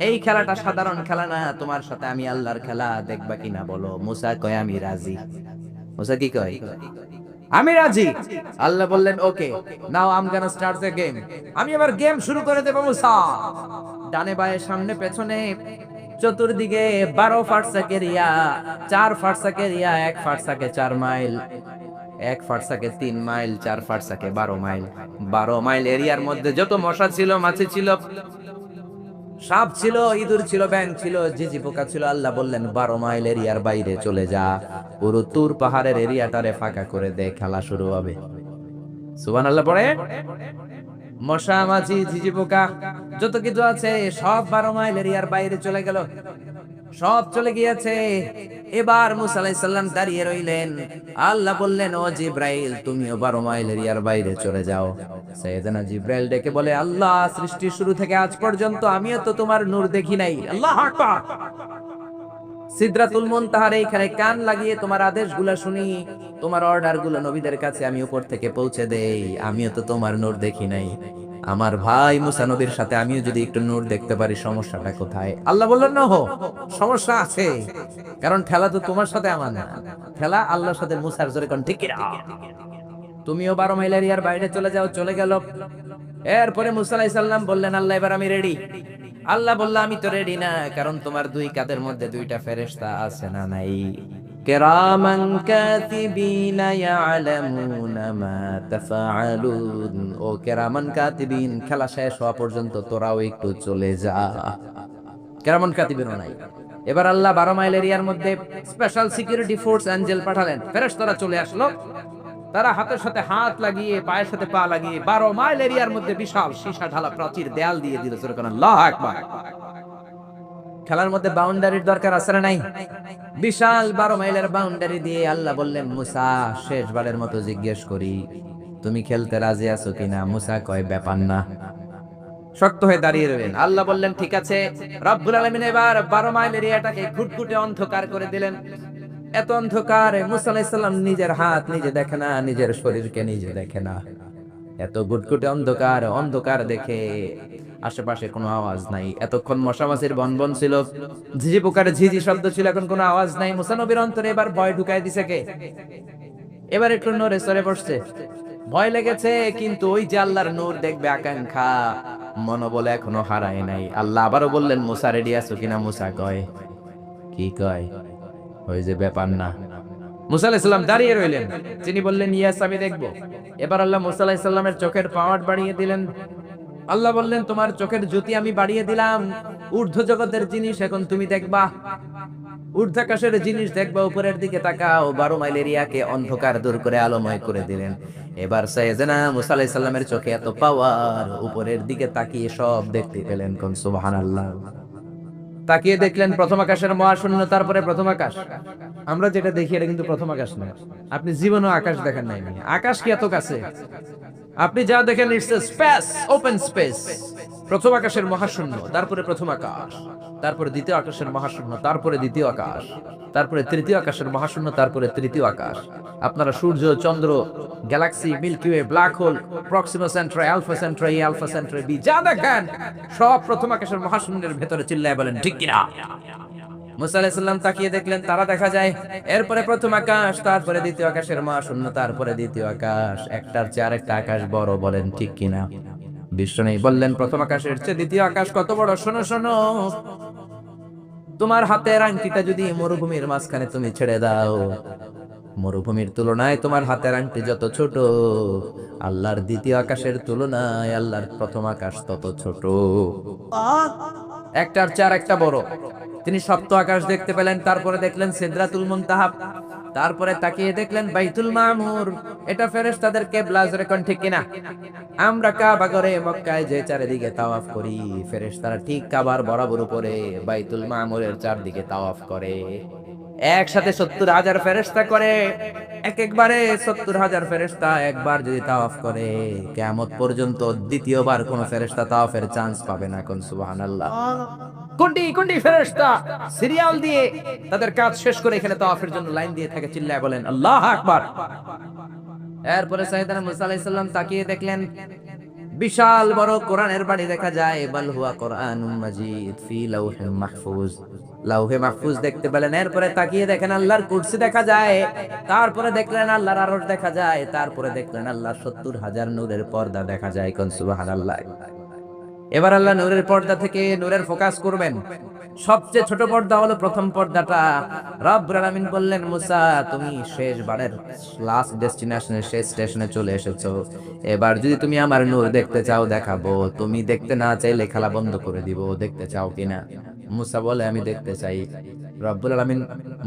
এই খেলাটা সাধারণ খেলা না, তোমার সাথে আমি আল্লাহর খেলা, দেখবা কিনা বলো? মুসা কয়, আমি রাজি। মুসা কি কয়? আমি রাজি। আল্লাহ বললেন, okay, now I am gonna start the game. আমি এবার গেম শুরু করে দেব। মুসা ডানে বায়ে সামনে পেছনে চতুর্দিকে 12 ফারসাক এরিয়া, 4 ফারসাক এরিয়া, 1 ফারসাকে 4 মাইল, 1 ফারসাকে 3 মাইল, 4 ফারসাকে 12 মাইল। 12 মাইল এরিয়ার মধ্যে যত মশা ছিল, মাছি ছিল, সাপ ছিল, ইঁদুর ছিল, ব্যাঙ ছিল, ঝিঝি পোকা ছিল, আল্লাহ বললেন 12 মাইল এরিয়ার বাইরে চলে যা, পুরো তুর পাহাড়ের এরিয়াটারে ফাঁকা করে দে, খেলা শুরু হবে। সুবহানাল্লাহ পড়ে। মশা, মাছি, ঝিঝি পোকা যত কিছু আছে সব 12 মাইল এরিয়ার বাইরে চলে গেল, সব চলে গিয়েছে। এবার মুসা আলাইহিস সালাম দাঁড়িয়ে রইলেন। আল্লাহ বললেন, ও জিব্রাইল, তুমিও 12 মাইল এরিয়ার বাইরে চলে যাও। সাইয়েদনা জিব্রাইল ডেকে বলে, আল্লাহ, সৃষ্টির শুরু থেকে আজ পর্যন্ত আমিও তো তোমার নূর দেখি নাই। আল্লাহু আকবার। সিদরাতুল মুনতাহার এইখানে কান লাগিয়ে তোমার আদেশগুলো শুনি, তোমার অর্ডারগুলো নবীদের কাছে আমি উপর থেকে পৌঁছে দেই, আমিও তো তোমার নূর দেখি নাই। আমার ভাই মুসা নবীর সাথে আমিও যদি একটু নূর দেখতে পারি, সমস্যাটা কোথায়? আল্লাহ বললেন, না হো, সমস্যা আছে, কারণ খেলা তো তোমার সাথে আমার না, খেলা আল্লাহর সাথে। মুসার জোরে কোন ঠিক কিনা? তুমিও 12 মাইল এরিয়ার বাইরে চলে যাও। চলে গেল। এরপরে মুসা আলাইহিস সালাম বললেন, আল্লাহ এবার আমি রেডি। আল্লাহ বলল, আমি তো রেডি না, কারণ তোমার দুই কাঁধের মধ্যে দুইটা ফেরেশতা আছে না নাই? কিরামান কাতিবিনা ইয়ালামুনা মা তাফআলুন। ও কিরামান কাতিবিন, খেলা শেষ হওয়া পর্যন্ত তোরাও একটু চলে যা। কিরামান কাতিবিনও নাই। এবার আল্লাহ 12 মাইল এরিয়ার মধ্যে স্পেশাল সিকিউরিটি ফোর্স এঞ্জেল পাঠালেন। ফেরেশতারা চলে আসলো। তারা হাতের সাথে হাত লাগিয়ে, পায়ের সাথে পা লাগিয়ে 12 মাইল এরিয়ার মধ্যে বিশাল সীসা ঢালা প্রাচীর দেয়াল দিয়ে দিল। আল্লাহু আকবার। খেলার মধ্যে বাউন্ডারির দরকার আছে না নাই? বিশাল 12 মাইলের বাউন্ডারি দিয়ে আল্লাহ বললেন, মুসা, শেষবারের মতো জিজ্ঞেস করি, তুমি খেলতে রাজি আছো কিনা? মুসা কয়, ব্যাপার না। শক্ত হয়ে দাঁড়িয়ে রইলেন। আল্লাহ বললেন ঠিক আছে। রব্বুল আলামিন এবার 12 মাইল এরিয়াটাকে ঘুটঘুটে অন্ধকার করে দিলেন। এত অন্ধকার, মুসা আলাইহিস সালাম নিজের হাত নিজে দেখে না, নিজের শরীরকে নিজে দেখে না। এত ঘুটঘুটে অন্ধকার, অন্ধকার দেখে আশেপাশে কোনো আওয়াজ নাই। এতক্ষণ মশামাছির বনবন ছিল, ঝিঝি পোকার ঝিঝি শব্দ ছিল, এখন কোনো আওয়াজ নাই। মুসা নবীর অন্তরে এবার ভয় ঢুকাই দিছে কে? এবার একটু নড়ে চড়ে বসছে। ভয় লেগেছে, কিন্তু ওই যে আল্লাহর নূর দেখবে আকাঙ্ক্ষা মনোবলে এখনো হারায় নাই। আল্লাহ আবারও বললেন, মুসা রেডি আছো কিনা? মুসা কয়, কি কয়? ওই যে ব্যাপার না। মুসা আলাইহিস সালাম দাঁড়িয়ে রইলেন। তিনি বললেন, ইয়েস, আমি দেখব। এবার আল্লাহ মুসা আলাইহিস সালামের চোখের পাওয়ার বাড়িয়ে দিলেন। আল্লাহ বললেন, তোমার চোখের জ্যোতি আমি বাড়িয়ে দিলাম। ঊর্ধ্ব জগতের জিনিস এখন তুমি দেখবা, ঊর্ধ্বাকাশের জিনিস দেখবা। উপরের দিকে তাকাও। 12 মাইল এরিয়াকে অন্ধকার দূর করে আলোময় করে দিলেন। এবার সাইয়েদনা মুসা আলাইহিস সালামের চোখে এত পাওয়ার, উপরের দিকে তাকিয়ে সব দেখতে পেলেন। কোন সুবহানাল্লাহ। তাকিয়ে দেখলেন প্রথম আকাশের মহাশূন্য, তারপরে প্রথম আকাশ। আমরা যেটা দেখি এটা কিন্তু প্রথম আকাশ না। আপনি জীবনেও আকাশ দেখেন নাই। আকাশ কি এত কাছে? আপনি যা দেখেন ইটস স্পেস, ওপেন স্পেস। প্রথম আকাশের মহাশূন্য, তারপরে প্রথম আকাশ, তারপরে দ্বিতীয় আকাশের মহাশূন্য, তারপরে দ্বিতীয় আকাশ, তারপরে তৃতীয় আকাশের মহাশূন্য, তারপরে তৃতীয় আকাশ। আপনারা সূর্য, চন্দ্র, galaxy, Milky Way, black hole, Proxima Centauri, Alpha Centauri, Alpha Centauri B, যা দেখেন সব প্রথম আকাশের মহাশূন্যের ভেতরে। চিল্লায় বলেন ঠিক কিনা? মুসা আলাইহিস সালাম তাকিয়ে দেখলেন তারা দেখা যায়। এরপরে প্রথম আকাশ, তারপরে দ্বিতীয় আকাশের মহাশূন্য, তারপরে দ্বিতীয় আকাশ। একটার চেয়ে আরেকটা আকাশ বড়। বলেন ঠিক কিনা? বিষ্ণু বললেন, প্রথম আকাশের চেয়ে দ্বিতীয় আকাশ কত বড়? শোনো শোনো, তোমার হাতের আংটিটা যদি মরুভূমির মাঝখানে তুমি ছেড়ে দাও, মরুভূমির তুলনায় তোমার হাতের আংটি যত ছোট, আল্লাহর দ্বিতীয় আকাশের তুলনায় আল্লাহর প্রথম আকাশ তত ছোট। একটার চেয়ে আরেকটা বড়। তিনি সপ্ত আকাশ দেখতে পেলেন, তারপরে দেখলেন সিদরাতুল মুনতাহা, তারপরে তাকিয়ে দেখলেন বাইতুল মামুর। এটা ফেরেশতাদের কিবলা। জোরে কোন ঠিক কিনা? আমরা কাবা ঘরে মক্কায় যে চারিদিকে তাওয়াফ করি, ফেরেশতারা ঠিক কাবার বরাবর উপরে বাইতুল মামুরের চারদিকে তাওয়াফ করে। একসাথে 70,000 ফেরেশতা করে। একবারে 70,000 ফেরেশতা একবার যদি তাওয়াফ করে, কিয়ামত পর্যন্ত দ্বিতীয়বার কোন ফেরেশতা তাওয়াফের চান্স পাবে না। কোন সুবহানাল্লাহ। কোনটি কোনটি ফেরেশতা সিরিয়াল দিয়ে তাদের কাজ শেষ করে এখানে তাওয়াফের জন্য লাইন দিয়ে থাকে। চিল্লায় বলেন আল্লাহু আকবার। এরপরে সাইয়েদনা মুসা আলাইহিস সালাম তাকিয়ে দেখলেন বিশাল বড় কোরআনের বাড়ি দেখা যায়। বাল হুয়া কোরআনুম মাজিদ ফি লাউহিম মাহফুজ। লাউহে মাহফুজ দেখতে পেলেন। এরপরে তাকিয়ে দেখেন আল্লাহর কুরসি দেখা যায়। তারপরে দেখলেন আল্লাহর আরশ দেখা যায়। তারপরে দেখলেন আল্লাহর 70,000 নূরের পর্দা দেখা যায়। কোন সুবহানাল্লাহ। এবার আল্লাহ নূরের পর্দা থেকে নূরের ফোকাস করবেন। সবচেয়ে ছোট পর্দা হলো প্রথম পর্দাটা। রব্বুল আলামিন বললেন, মুসা তুমি শেষবারের লাস্ট ডেস্টিনেশনে, শেষ স্টেশনে চলে এসেছো। এবার যদি তুমি আমার নূর দেখতে চাও দেখাবো, তুমি দেখতে না চাইলে খেলা বন্ধ করে দিব। দেখতে চাও কিনা? মুসা বলে, আমি দেখতে চাই। রব্বুল আলামিন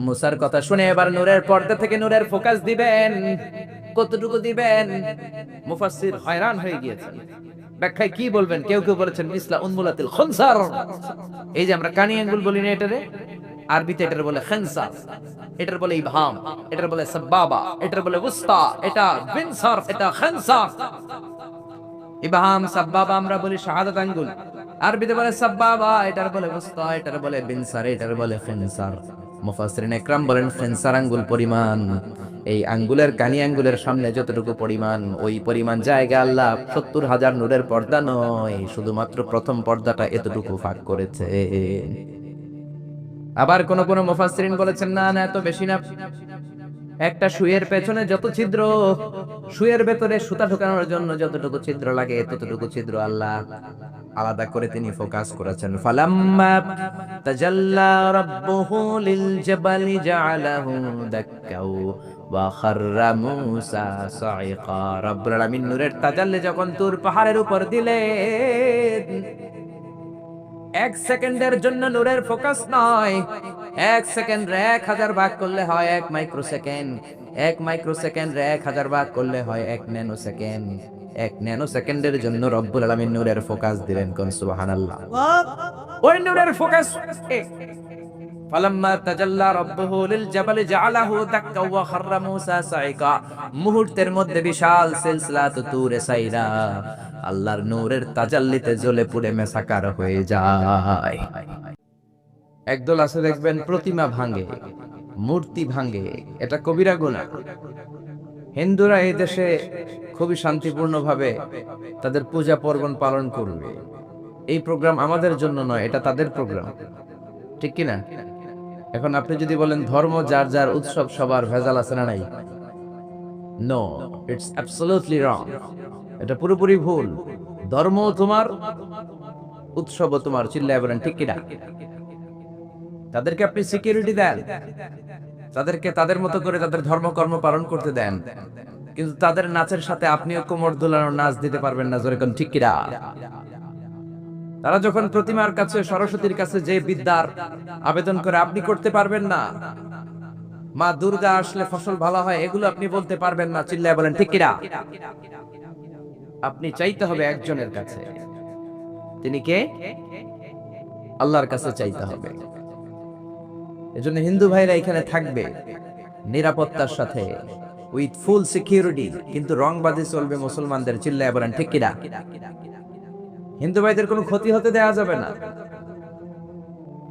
মুসার কথা শুনে এবার নূরের পর্দা থেকে নূরের ফোকাস দিবেন। কতটুকু দিবেন? মুফাসসির হয়রান হয়ে গিয়েছেন। ব্যাখ্যায় কি বলবেন? কেউ কেউ বলেছেন মিসলা উনমুলাতিল খুনসার। এই যে আমরা কানি আঙ্গুল বলি না, এটারে আরবিতে এটার বলে খানসার, এটার বলে ইবহাম, এটার বলে সাবাবা, এটার বলে উস্তা, এটা বিনসার, এটা খানসার। ইবহাম সাবাবা আমরা বলি শাহাদাত আঙ্গুল, আরবিতে বলে সাবাবা, এটার বলে উস্তা, এটার বলে বিনসার, এটার বলে খানসার। মুফাসসিরিন ইকরাম বলেন খানসার আঙ্গুল পরিমাণ, এই আঙ্গুলের কানি আঙ্গুলের সামনে যতটুকু পরিমাণ, ওই পরিমাণ জায়গা আল্লাহ 70,000 নূরের পর্দা নয়, শুধুমাত্র প্রথম পর্দাটা এতটুকু ফাঁক করেছে। আবার কোন কোন মুফাসসিরিন বলেছেন না না, এত বেশি না। একটা সুইয়ের পেছনে যত ছিদ্র, সুইয়ের ভেতরে সুতা ঢোকানোর জন্য যতটুকু ছিদ্র লাগে, ততটুকু ছিদ্র আল্লাহ আলাদা করে তিনি ফোকাস করেছেন। ফালাম্মা তাজাল্লা রাব্বুহু লিল জাবালি জাআলাহু দাক্কাও ওয়া খাররা মূসা সাইকা। রব্বুল আলামিন নূরের তাজাল্লি যখন তুর পাহাড়ের উপর দিলেন, 1 সেকেন্ডের জন্য নূরের ফোকাস নয়, 1 সেকেন্ড 1000 ভাগ করলে হয় 1 মাইক্রোসেকেন্ড, 1 মাইক্রোসেকেন্ড 1000 ভাগ করলে হয় 1 ন্যানো সেকেন্ড। 1 ন্যানো সেকেন্ডের জন্য রব্বুল আলামিন নূরের ফোকাস দিলেন। কোন সুবহানাল্লাহ। ওই নূরের ফোকাস ফালাম্মা তাজাল্লা রাব্বুহু লিল জাবালি জাআলাহু দাক্কা ওয়া খাররা মূসা সাইকা। মুহূর্তের মধ্যে বিশাল সিলসিলাত তুরে সাইরা আল্লাহর নূরের তাজাল্লিতে জ্বলে পুড়ে মেসাকার হয়ে যায়। একদল আছে দেখবেন প্রতিমা ভাঙে, মূর্তি ভাঙে, এটা কবিরা গুনাহ। হিন্দুরা এই দেশে খুবই শান্তিপূর্ণভাবে তাদের পূজা পার্বণ পালন করবে। এই প্রোগ্রাম আমাদের জন্য নয়, এটা তাদের প্রোগ্রাম, ঠিক কিনা? এখন আপনি যদি বলেন ধর্ম যার যার উৎসব সবার, ভেজাল আছে না নাই? No, it's absolutely wrong. এটা পুরোপুরি ভুল। ধর্ম তোমার, উৎসবও তোমার, চিল্লায় বলেন ঠিক কিনা? তাদেরকে আপনি সিকিউরিটি দেন, তাদেরকে তাদের মতো করে তাদের ধর্মকর্ম পালন করতে দেন, কিন্তু তাদের নাচের সাথে আপনিও কোমর দোলানোর নাচ দিতে পারবেন না, জোরে কোন ঠিক কিনা? তারা যখন প্রতিমার কাছে, সরস্বতীর কাছে যে বিদ্যার আবেদন করে, আপনি করতে পারবেন না। মা দুর্গা আসলে ফসল ভালো হয়, এগুলো আপনি বলতে পারবেন না, চিল্লায় বলেন ঠিক কিনা? আপনি চাইতে হবে একজনের কাছে। তিনি কে? আল্লাহর কাছে চাইতে হবে। এজন্য হিন্দু ভাইরা এখানে থাকবে নিরাপত্তার সাথে, উইথ ফুল সিকিউরিটি, কিন্তু রংবাজি চলবে মুসলমানদের, চিল্লায় বলেন ঠিক কিনা? হিন্দু ভাইদের কোনো ক্ষতি হতে দেওয়া যাবে না,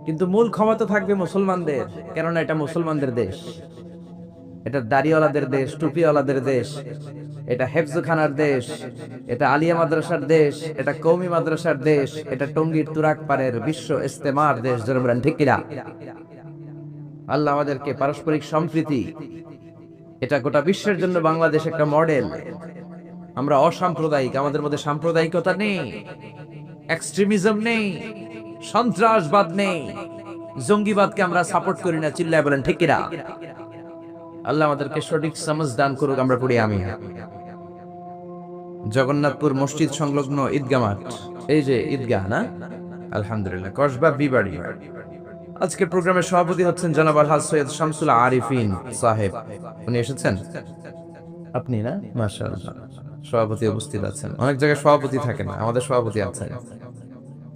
কিন্তু মূল ক্ষমতা থাকবে মুসলমানদের, কেননা এটা মুসলমানদের দেশ, এটা দাড়িওয়ালাদের দেশ, টুপিওয়ালাদের দেশ, এটা হেফজখানার দেশ, এটা আলিয়া মাদ্রাসার দেশ, এটা কওমি মাদ্রাসার দেশ, এটা টঙ্গীর তুরাক পারের বিশ্ব ইস্তেমার দেশ, জোরে বলেন ঠিক কিনা? আল্লাহ আমাদেরকে পারস্পরিক সম্প্রীতি, এটা গোটা বিশ্বের জন্য বাংলাদেশ একটা মডেল। আমরা অসাম্প্রদায়িক, আমাদের মধ্যে সাম্প্রদায়িকতা নেই, এক্সট্রিমিজম নেই, সন্ত্রাসবাদ নেই, জঙ্গিবাদকে আমরা সাপোর্ট করি না, চিল্লায় বলেন ঠিক কিনা? আল্লাহ আমাদেরকে সঠিক সমাজ দান করুক, আমরা পড়ি আমিন। জগন্নাথপুর মসজিদ সংলগ্ন ঈদগাহ মাঠ, এই যে ঈদগাহ না, আলহামদুলিল্লাহ, কসবা বিবাড়ি। আজকের প্রোগ্রামের সভাপতি হচ্ছেন জনাব আলহাজ সৈয়দ শামসুল আরিফিন সাহেব। উনি এসেছেন? আপনি না? মাশাআল্লাহ, সভাপতি উপস্থিত আছেন। অনেক জায়গায় সভাপতি থাকে না, আমাদের সভাপতি আছেন।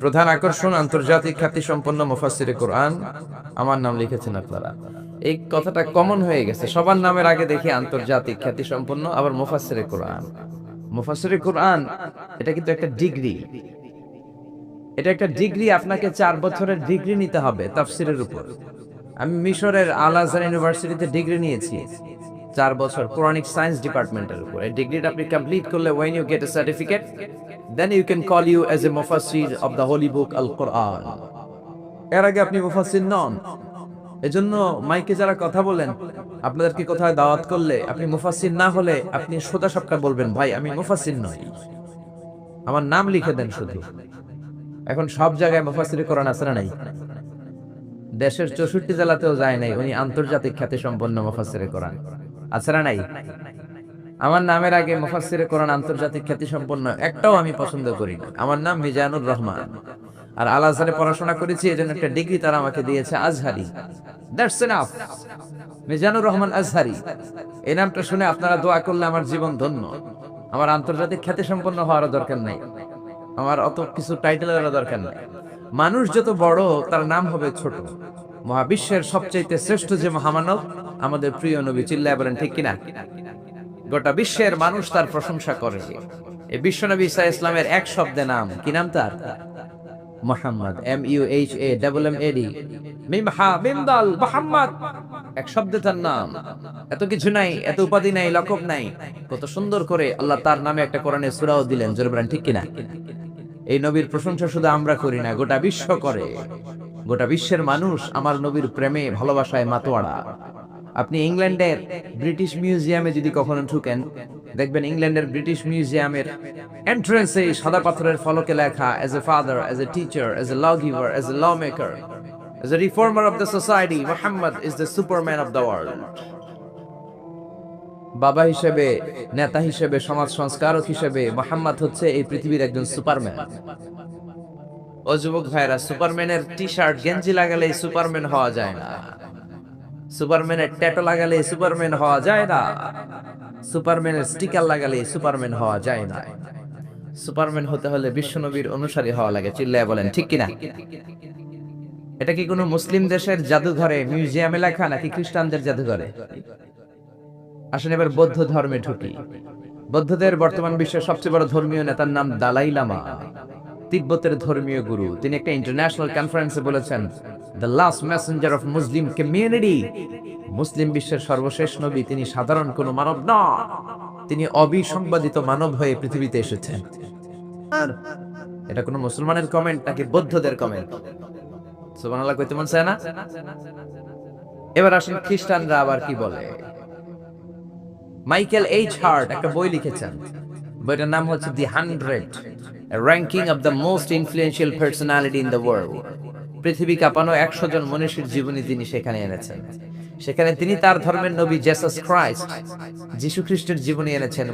প্রধান আকর্ষণ আন্তর্জাতিক খ্যাতি সম্পন্ন মুফাসসিরে কোরআন। আমার নাম লিখেছেন আপনারা, এই কথাটা কমন হয়ে গেছে, সবার নামের আগে দেখি আন্তর্জাতিক খ্যাতি সম্পন্ন, আবার মুফাসসিরে কোরআন। মুফাসসিরে কোরআন এটা কিন্তু একটা ডিগ্রি, এটা একটা ডিগ্রি। আপনাকে 4 বছরের ডিগ্রি নিতে হবে তাফসিরের উপর। আমি মিশরের আল আজহার ইউনিভার্সিটিতে ডিগ্রি নিয়েছি 4 বছর, কোরআনিক সায়েন্স ডিপার্টমেন্টের উপর। এই ডিগ্রিটা আপনি কমপ্লিট করলে, when you get a certificate, then you can call you as a mufassir of the holy book al Quran. এর আগে আপনি মুফাসসির নন। এজন্য মাইকে যারা কথা বলেন, আপনাদেরকে কোথায় দাওয়াত করলে আপনি মুফাসসির না হলে আপনি সোজা সাপটা বলবেন, ভাই আমি মুফাসসির নই, আমার নাম লিখে দেন শুধু। এখন সব জায়গায় মুফাসসিরে কোরআন আছে না নাই? দেশের 64 জেলাতেও যায় নাই, উনি আন্তর্জাতিক খ্যাতি সম্পন্ন মুফাসসিরে কোরআন, আছে না নাই? আমার নামের আগে মুফাসসিরে কোরআন আন্তর্জাতিক খ্যাতি সম্পন্ন একটাও আমি পছন্দ করি না। আমার নাম মিজানুর রহমান, আর আল আজহারে পড়াশোনা করেছি, এজন্য একটা ডিগ্রি তারা আমাকে দিয়েছে, আজহারি। That's enough, Mizanur Rahman Azhari. এই নামটা শুনে আপনারা দোয়া করলে আমার জীবন ধন্য। আমার আন্তর্জাতিক খ্যাতি সম্পন্ন হওয়ার দরকার নাই, আমার অত কিছু টাইটেলের দরকার নাই। মানুষ যত বড়, তার নাম হবে ছোট। মহাবিশ্বের সবচাইতে শ্রেষ্ঠ যে মহামানব, আমাদের প্রিয় নবী, চিল্লায় বলেন ঠিক কিনা? গোটা বিশ্বের মানুষ তার প্রশংসা করে। এই বিশ্ব নবী ঈসা ইসলামের এক শব্দে নাম, কি নাম তার? মুহাম্মদ, MUHAMMAD, মিম হা মিম দাল, মুহাম্মদ, এক শব্দে তার নাম। এত কিছু নাই, এত উপাধি নাই, লকব নাই, কত সুন্দর করে আল্লাহ তার নামে একটা কোরআনের সূরাও দিলেন, জোরে বলেন ঠিক কিনা? এই নবীর প্রশংসা শুধু আমরা করি না, গোটা বিশ্ব করে। গোটা বিশ্বের মানুষ আমার নবীর প্রেমে ভালোবাসায় মাতোয়ারা। আপনি ইংল্যান্ডের ব্রিটিশ মিউজিয়ামে যদি কখনো ঢুকেন, দেখবেন ইংল্যান্ডের ব্রিটিশ মিউজিয়ামের এন্ট্রান্সে সাদা পাথরের ফলকে লেখা, as a father, as a teacher, as a lawgiver, as a lawmaker, as a reformer of the society, Muhammad is the superman of the world. বাবা হিসেবে, নেতা হিসেবে, সমাজ সংস্কারক হিসেবে মুহাম্মদ হচ্ছে এই পৃথিবীর একজন সুপারম্যান। ও যুবক ভাইরা, সুপারম্যানের টি-শার্ট গেঞ্জি লাগালে সুপারম্যান হওয়া যায় না, সুপারম্যানের ট্যাটু লাগালে সুপারম্যান হওয়া যায় না, সুপারম্যানের স্টিকার লাগালে সুপারম্যান হওয়া যায় না। সুপারম্যান হতে হলে বিশ্বনবীর অনুসারী হওয়া লাগে, চিল্লায় বলেন ঠিক কিনা? এটা কি কোনো মুসলিম দেশের জাদুঘরে মিউজিয়ামে লেখা নাকি খ্রিস্টানদের জাদুঘরে? আসলে এবার বৌদ্ধ ধর্মে ঢুকি। বৌদ্ধদের বর্তমান বিশ্বের সবচেয়ে বড় ধর্মীয় নেতার নাম দালাই লামা, তিব্বতের ধর্মীয় গুরু। তিনি একটা ইন্টারন্যাশনাল কনফারেন্সে বলেছেন, the last messenger of Muslim community, মুসলিম বিশ্বের সর্বশেষ নবী তিনি সাধারণ কোনো মানব নন, তিনি অবিসংবাদিত মানব হয়ে পৃথিবীতে এসেছেন। আর এটা কোনো মুসলমানের কমেন্ট নাকি বৌদ্ধদের কমেন্ট? সুবহানাল্লাহ কইতে মন চায় না? এবার আসেন খ্রিস্টানরা আবার কি বলে। মাইকেল এইচ হার্ট একটা বই লিখেছেন, বইটার নাম হচ্ছে দি 100, ranking of the most influential personality in the world. পৃথিবী কাঁপানো 100 জন মনীষীর জীবনী তিনি সেখানে এনেছেন। সেখানে তিনি তার ধর্মের নবী জেসাস ক্রাইস্ট, যিশু খ্রিস্টের জীবনী এনেছেন,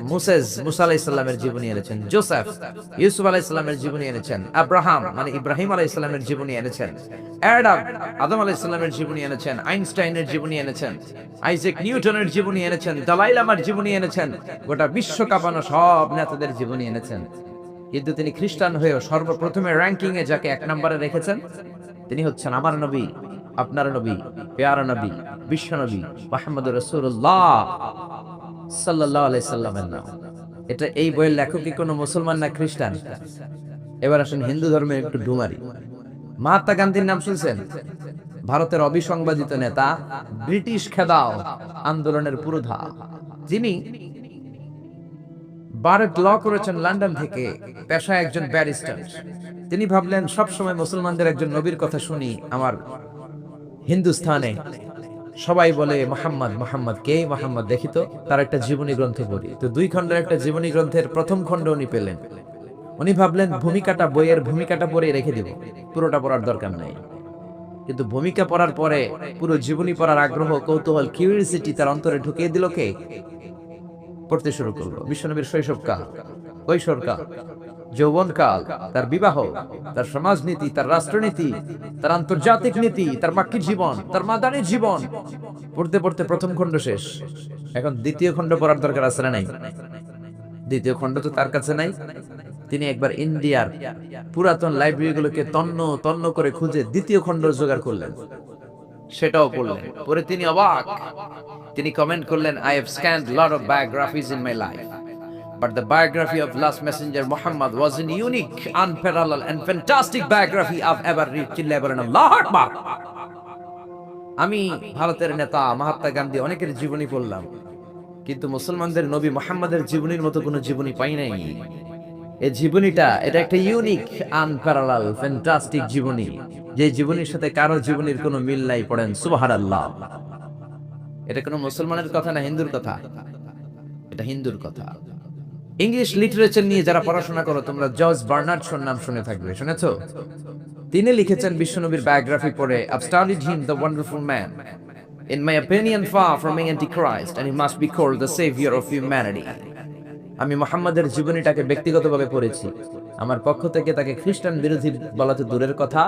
মুসা আলাইহিস সালামের জীবনী এনেছেন, জোসেফ, ইউসুফ আলাইহিস সালামের জীবনী এনেছেন, আব্রাহাম মানে ইব্রাহিম আলাইহিস সালামের জীবনী এনেছেন, আদম আলাইহিস সালামের জীবনী এনেছেন, আইনস্টাইনের জীবনী এনেছেন, আইজাক নিউটনের জীবনী এনেছেন, দালাই লামার জীবনী এনেছেন, গোটা বিশ্ব কাঁপানো সব নেতাদের জীবনী এনেছেন। কিন্তু তিনি খ্রিস্টান হয়েও সর্বপ্রথমে র্যাঙ্কিং এ যাকে 1 নম্বরে রেখেছেন তিনি হচ্ছেন আমার নবী, আপনার নবী, প্যারা নবী, বিশ্ব নবী মুহাম্মদুর রাসূলুল্লাহ সাল্লাল্লাহু আলাইহি সাল্লামের নাম। এটা এই বইয়ের লেখক কি কোনো মুসলমান না খ্রিস্টান? এবার আসেন হিন্দু ধর্মের একটু ডুমারি। মহাত্মা গান্ধীর নাম শুনছেন? ভারতের অবিসংবাদিত নেতা, ব্রিটিশ খেদাও আন্দোলনের পুরোধা, যিনি ভারত ল করেছেন লন্ডন থেকে, পেশায় একজন ব্যারিস্টার। তিনি ভাবলেন সবসময় মুসলমানদের একজন নবীর কথা শুনি আমার হিন্দুস্থানে, সবাই বলে মোহাম্মদ মোহাম্মদ, কে মোহাম্মদ, দেখি তো তার একটা জীবনী গ্রন্থ পড়ি। তো 2 খণ্ডের একটা জীবনী গ্রন্থের প্রথম খণ্ড উনি পেলেন। উনি ভাবলেন ভূমিকাটা, বইয়ের ভূমিকাটা পড়ে রেখে দিব, পুরোটা পড়ার দরকার নাই। কিন্তু ভূমিকা পড়ার পরে পুরো জীবনী পড়ার আগ্রহ, কৌতূহল, কিউরিওসিটি তার অন্তরে ঢুকিয়ে দিল কে? পড়তে শুরু করলো বিশ্বনবীর শৈশবকাল, কৈশোরকাল, যৌবনকাল, তার বিবাহ, তার সমাজনীতি, তার রাষ্ট্রনীতি, তার আন্তর্জাতিক নীতি, তার মাক্কির জীবন, তার মাদানীর জীবন। পড়তে পড়তে প্রথম খণ্ড শেষ। এখন দ্বিতীয় খণ্ড পড়ার দরকার আছে না নাই? দ্বিতীয় খণ্ড তো তার কাছে নাই। তিনি একবার ইন্ডিয়ার পুরাতন লাইব্রেরিগুলোকে তন্ন তন্ন করে খুঁজে দ্বিতীয় খণ্ড জোগাড় করলেন, সেটাও পড়লেন। পরে তিনি অবাক। তিনি কমেন্ট করলেন, I have scanned a lot of biographies in my life, but the biography of last messenger Muhammad was an unique, unparalleled and fantastic biography I've ever read. চিল্লায় বলেন আল্লাহু আকবার। আমি ভারতের নেতা মহাত্মা গান্ধী অনেকের জীবনী পড়লাম, কিন্তু মুসলমানদের নবী মুহাম্মাদের জীবনীর মতো কোনো জীবনী পাই নাই। এই জীবনীটা, এটা একটা ইউনিক, আনপ্যারালাল, ফ্যান্টাস্টিক জীবনী, যে জীবনীর সাথে কারো জীবনীর কোনো মিল নাই। পড়েন সুবহানাল্লাহ। এটা কোনো মুসলমানের কথা না হিন্দুর কথা? এটা হিন্দুর কথা। ইংলিশ লিটারেচার নিয়ে যারা পড়াশোনা করো তোমরা জর্জ বার্নার্ড শোর নাম শুনে থাকবে, শুনেছো? তিনি লিখেছেন বিশ্বনবীর বায়োগ্রাফি পড়ে, I've studied him, the wonderful man. In my opinion, far from being antichrist, and he must be called the savior of humanity. আমি মুহাম্মাদের জীবনীটাকে ব্যক্তিগতভাবে পড়েছি। আমার পক্ষ থেকে তাকে খ্রিস্টান বিরোধী বলা তো দূরের কথা,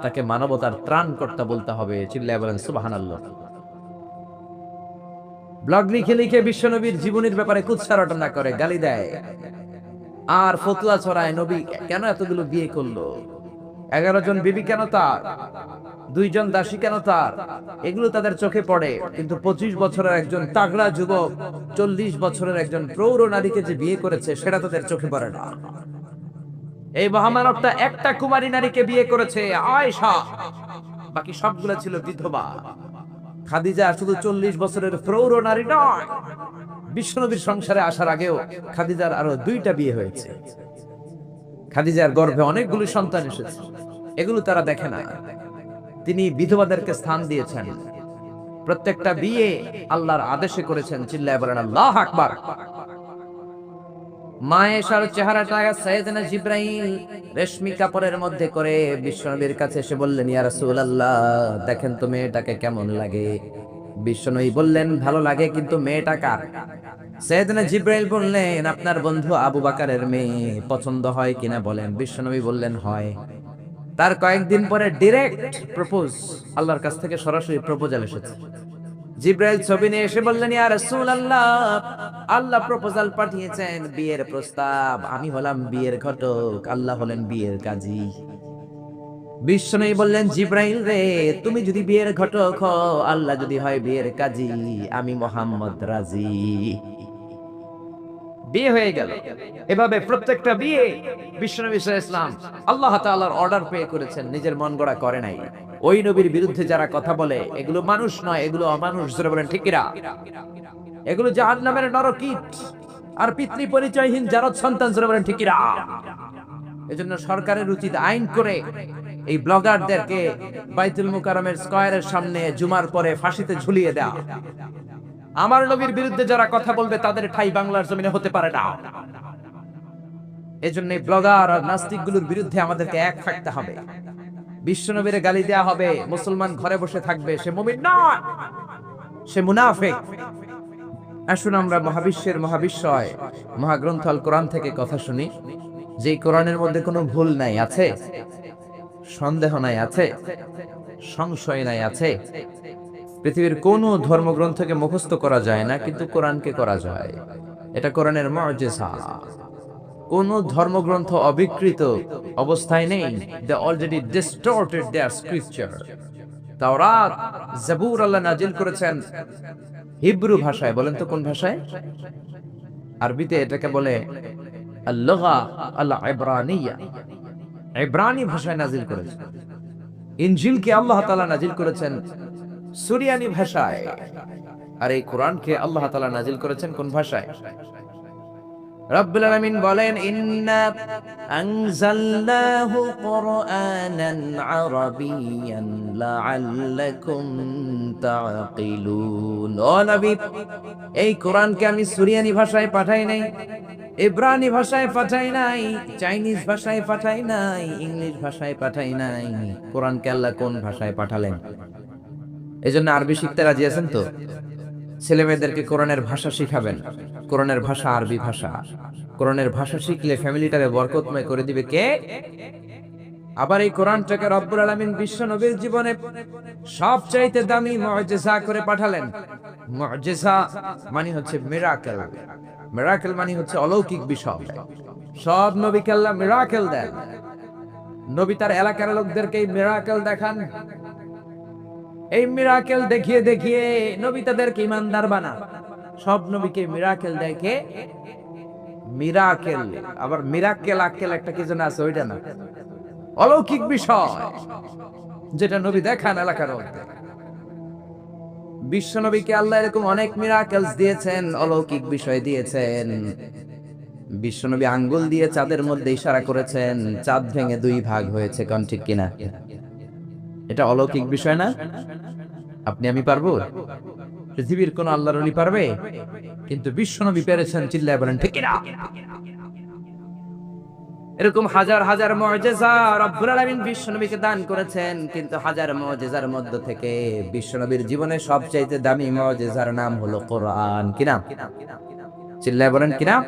তাকে মানবতার ত্রাণকর্তা বলতে হবে। চিল্লায় বলেন সুবহানাল্লাহ। ব্লগ লিখে লিখে বিশ্বনবীর জীবনীর ব্যাপারে কুৎসা রটনা করে, গালি দেয় আর ফতোয়া ছড়ায়। নবী কেন এতগুলো বিয়ে করলো? 11 জন বিবি কেন তার? 2 জন দাসী কেন তার? এগুলো তাদের চোখে পড়ে, কিন্তু 25 বছরের একজন তাগড়া যুবক 40 বছরের একজন প্রৌঢ় নারীকে যে বিয়ে করেছে সেটা তাদের চোখে পড়ে না। এই মহামানবটা একটা কুমারী নারীকে বিয়ে করেছে, আয়েশা, বাকি সবগুলো ছিল বিধবা। খাদিজা শুধু 40 বছরের প্রৌঢ় নারী নয়, বিশ্বনবীর সংসারে আসার আগেও খাদিজার আরো 2টা বিয়ে হয়েছে। খাদিজার গর্ভে অনেকগুলো সন্তান এসেছে, এগুলো তারা দেখে না। তিনি বিধবাদেরকে স্থান দিয়েছেন, প্রত্যেকটা বিয়ে আল্লাহর আদেশে করেছেন। চিল্লায় বলেন আল্লাহু আকবার। মায়েশার চেহারাটা সাইয়েদনা জিবরাইল রেশমি কাপড়ের মধ্যে করে বিশ্বনবীর কাছে এসে বললেন, ইয়া রাসূলুল্লাহ, দেখেন তো মেয়েটাকে কেমন লাগে। বিশ্বনবী বললেন, ভালো লাগে, কিন্তু মেয়েটা কার? সাইয়েদনা জিবরাইল বললেন, আপনার বন্ধু আবু বকরের মেয়ে, পছন্দ হয় কিনা বলেন। বিশ্বনবী বললেন হয়। তার কয়েকদিন পরে ডাইরেক্ট প্রপোজ, আল্লাহর কাছ থেকে সরাসরি প্রপোজাল এসেছে। জিবরাইল ছবি নিয়ে এসে বললেন, ইয়া রাসূলুল্লাহ, আল্লাহ প্রপোজাল পাঠিয়েছেন, বিয়ের প্রস্তাব। আমি হলাম বিয়ের ঘটক, আল্লাহ হলেন বিয়ের কাজী। বিষ্ণু বললেন, জিব্রাইল রে, তুমি যদি বিয়ের ঘটক হও, আল্লাহ যদি হয় বিয়ের কাজী, আমি মোহাম্মদ রাজি। বিয়ে হয়ে গেল। এভাবে প্রত্যেকটা বিয়ে বিশ্বনবী সাল্লাল্লাহু আলাইহি ইসলাম আল্লাহ তাআলার অর্ডার পেয়ে করেছেন, নিজের মন গড়া করে নাই। ওই নবীর বিরুদ্ধে যারা কথা বলে, এগুলো মানুষ নয়, এগুলো অমানুষ। জোরে বলেন ঠিক কিনা? এগুলো জাহান্নামের নরকীট আর পিতৃ পরিচয়হীন জারদ সন্তান। জোরে বলেন ঠিক কিনা? এজন্য সরকারের উচিত আইন করে এই ব্লগারদেরকে বাইতুল মুকাররমের স্কয়ারের সামনে জুমার পরে ফাঁসিতে ঝুলিয়ে দেওয়া। আমার নবীর বিরুদ্ধে যারা কথা বলবে তাদের ঠাঁই বাংলার জমিনে হতে পারে না। এজন্য ব্লগার আর নাস্তিকগুলোর বিরুদ্ধে আমাদেরকে এক থাকতে হবে। বিশ্বনবীর গালি দেয়া হবে, মুসলমান ঘরে বসে থাকবে, সে মুমিন নয়, সে মুনাফিক। আসুন আমরা মহাবিশ্বের মহাবিশ্বয় মহাগ্রন্থ আল কোরআন থেকে কথা শুনি, যে কোরআনের মধ্যে কোনো ভুল নাই, আছে সন্দেহ নাই, আছে সংশয় নাই, আছে। পৃথিবীর কোন ধর্মগ্রন্থকে মুখস্থ করা যায় না, কিন্তু কোরআনকে করা যায়। এটা কোরআনের মুজিজা। কোন ধর্মগ্রন্থ অবিকৃত অবস্থায় নেই। They already distorted their scripture. তাওরাত, জাবুর আল্লাহ নাজিল করেছেন হিব্রু ভাষায়। বলেন তো কোন ভাষায়? আরবিতে এটাকে বলে আল-লুগা আল-ইব্রানিয়া। ইব্রানি ভাষায় নাজিল করেছেন। ইনজিলকে আল্লাহ তাআলা নাজিল করেছেন সুরিয়ানি ভাষায়। আর এই কোরআনকে আল্লাহ তাআলা নাজিল করেছেন কোন ভাষায়? রব্বুল আলামিন বলেন, ইন্না আনজালনাহু কুরআনান আরাবিয়ান লাআল্লাকুম তাআকিলুন। ও নবী, এই কোরআনকে আমি সুরিয়ানি ভাষায় পাঠাই নাই, ইব্রানি ভাষায় পাঠাই নাই, চাইনিজ ভাষায় পাঠাই নাই, ইংলিশ ভাষায় পাঠাই নাই। কোরআনকে আল্লাহ কোন ভাষায় পাঠালেন? এজন্য আরবি শিখতে রাজি আছেন তো? ছেলে মেয়েদেরকে কোরআনের ভাষা শিখাবেন। কোরআনের ভাষা আরবি ভাষা। কোরআনের ভাষা শিখলে ফ্যামিলিটাকে বরকতময় করে দিবে কে? আবার এই কোরআনটাকে রব্বুল আলামিন বিশ্ব নবীর জীবনে সবচাইতে দামি মুজিজা করে পাঠালেন। মুজিজা মানে হচ্ছে মিরাকেল। মিরাকেল মানে হচ্ছে অলৌকিক বিষয়। সব নবীকে আল্লাহ মিরাকেল দেন। নবী তার এলাকার লোকদেরকে এই মিরাকেল দেখান। এই মিরাকেল দেখিয়ে দেখিয়ে নবী তাদেরকে ইমানদার বানান। সব নবীকে মিরাকেল দেখে, মিরাকেল আবার মিরাকেল আক্কেল একটা কি যেন আছে, ওইটা না, অলৌকিক বিষয় যেটা নবী দেখান এলাকার মধ্যে। বিশ্ব নবীকে আল্লাহ এরকম অনেক মিরাকেলস দিয়েছেন, অলৌকিক বিষয় দিয়েছেন। বিশ্ব নবী আঙ্গুল দিয়ে চাঁদের মধ্যে ইশারা করেছেন, চাঁদ ভেঙে দুই ভাগ হয়েছে। কোন ঠিক কিনা? এটা অলৌকিক বিষয় না? আপনি আমি পারবো? পৃথিবীর কোন আল্লাহর ওলি পারবে? কিন্তু বিশ্ব নবী পেরেছেন। চিল্লায় বলেন ঠিক কিনা? এরকম হাজার হাজার মুজিজা রব্বুল আলামিন বিশ্ব নবীকে দান করেছেন। কিন্তু হাজার মুজিজার মধ্য থেকে বিশ্ব নবীর জীবনে সবচাইতে দামি মুজিজার নাম হলো কোরআন। কি নাম? চিল্লায় বলেন কি নাম?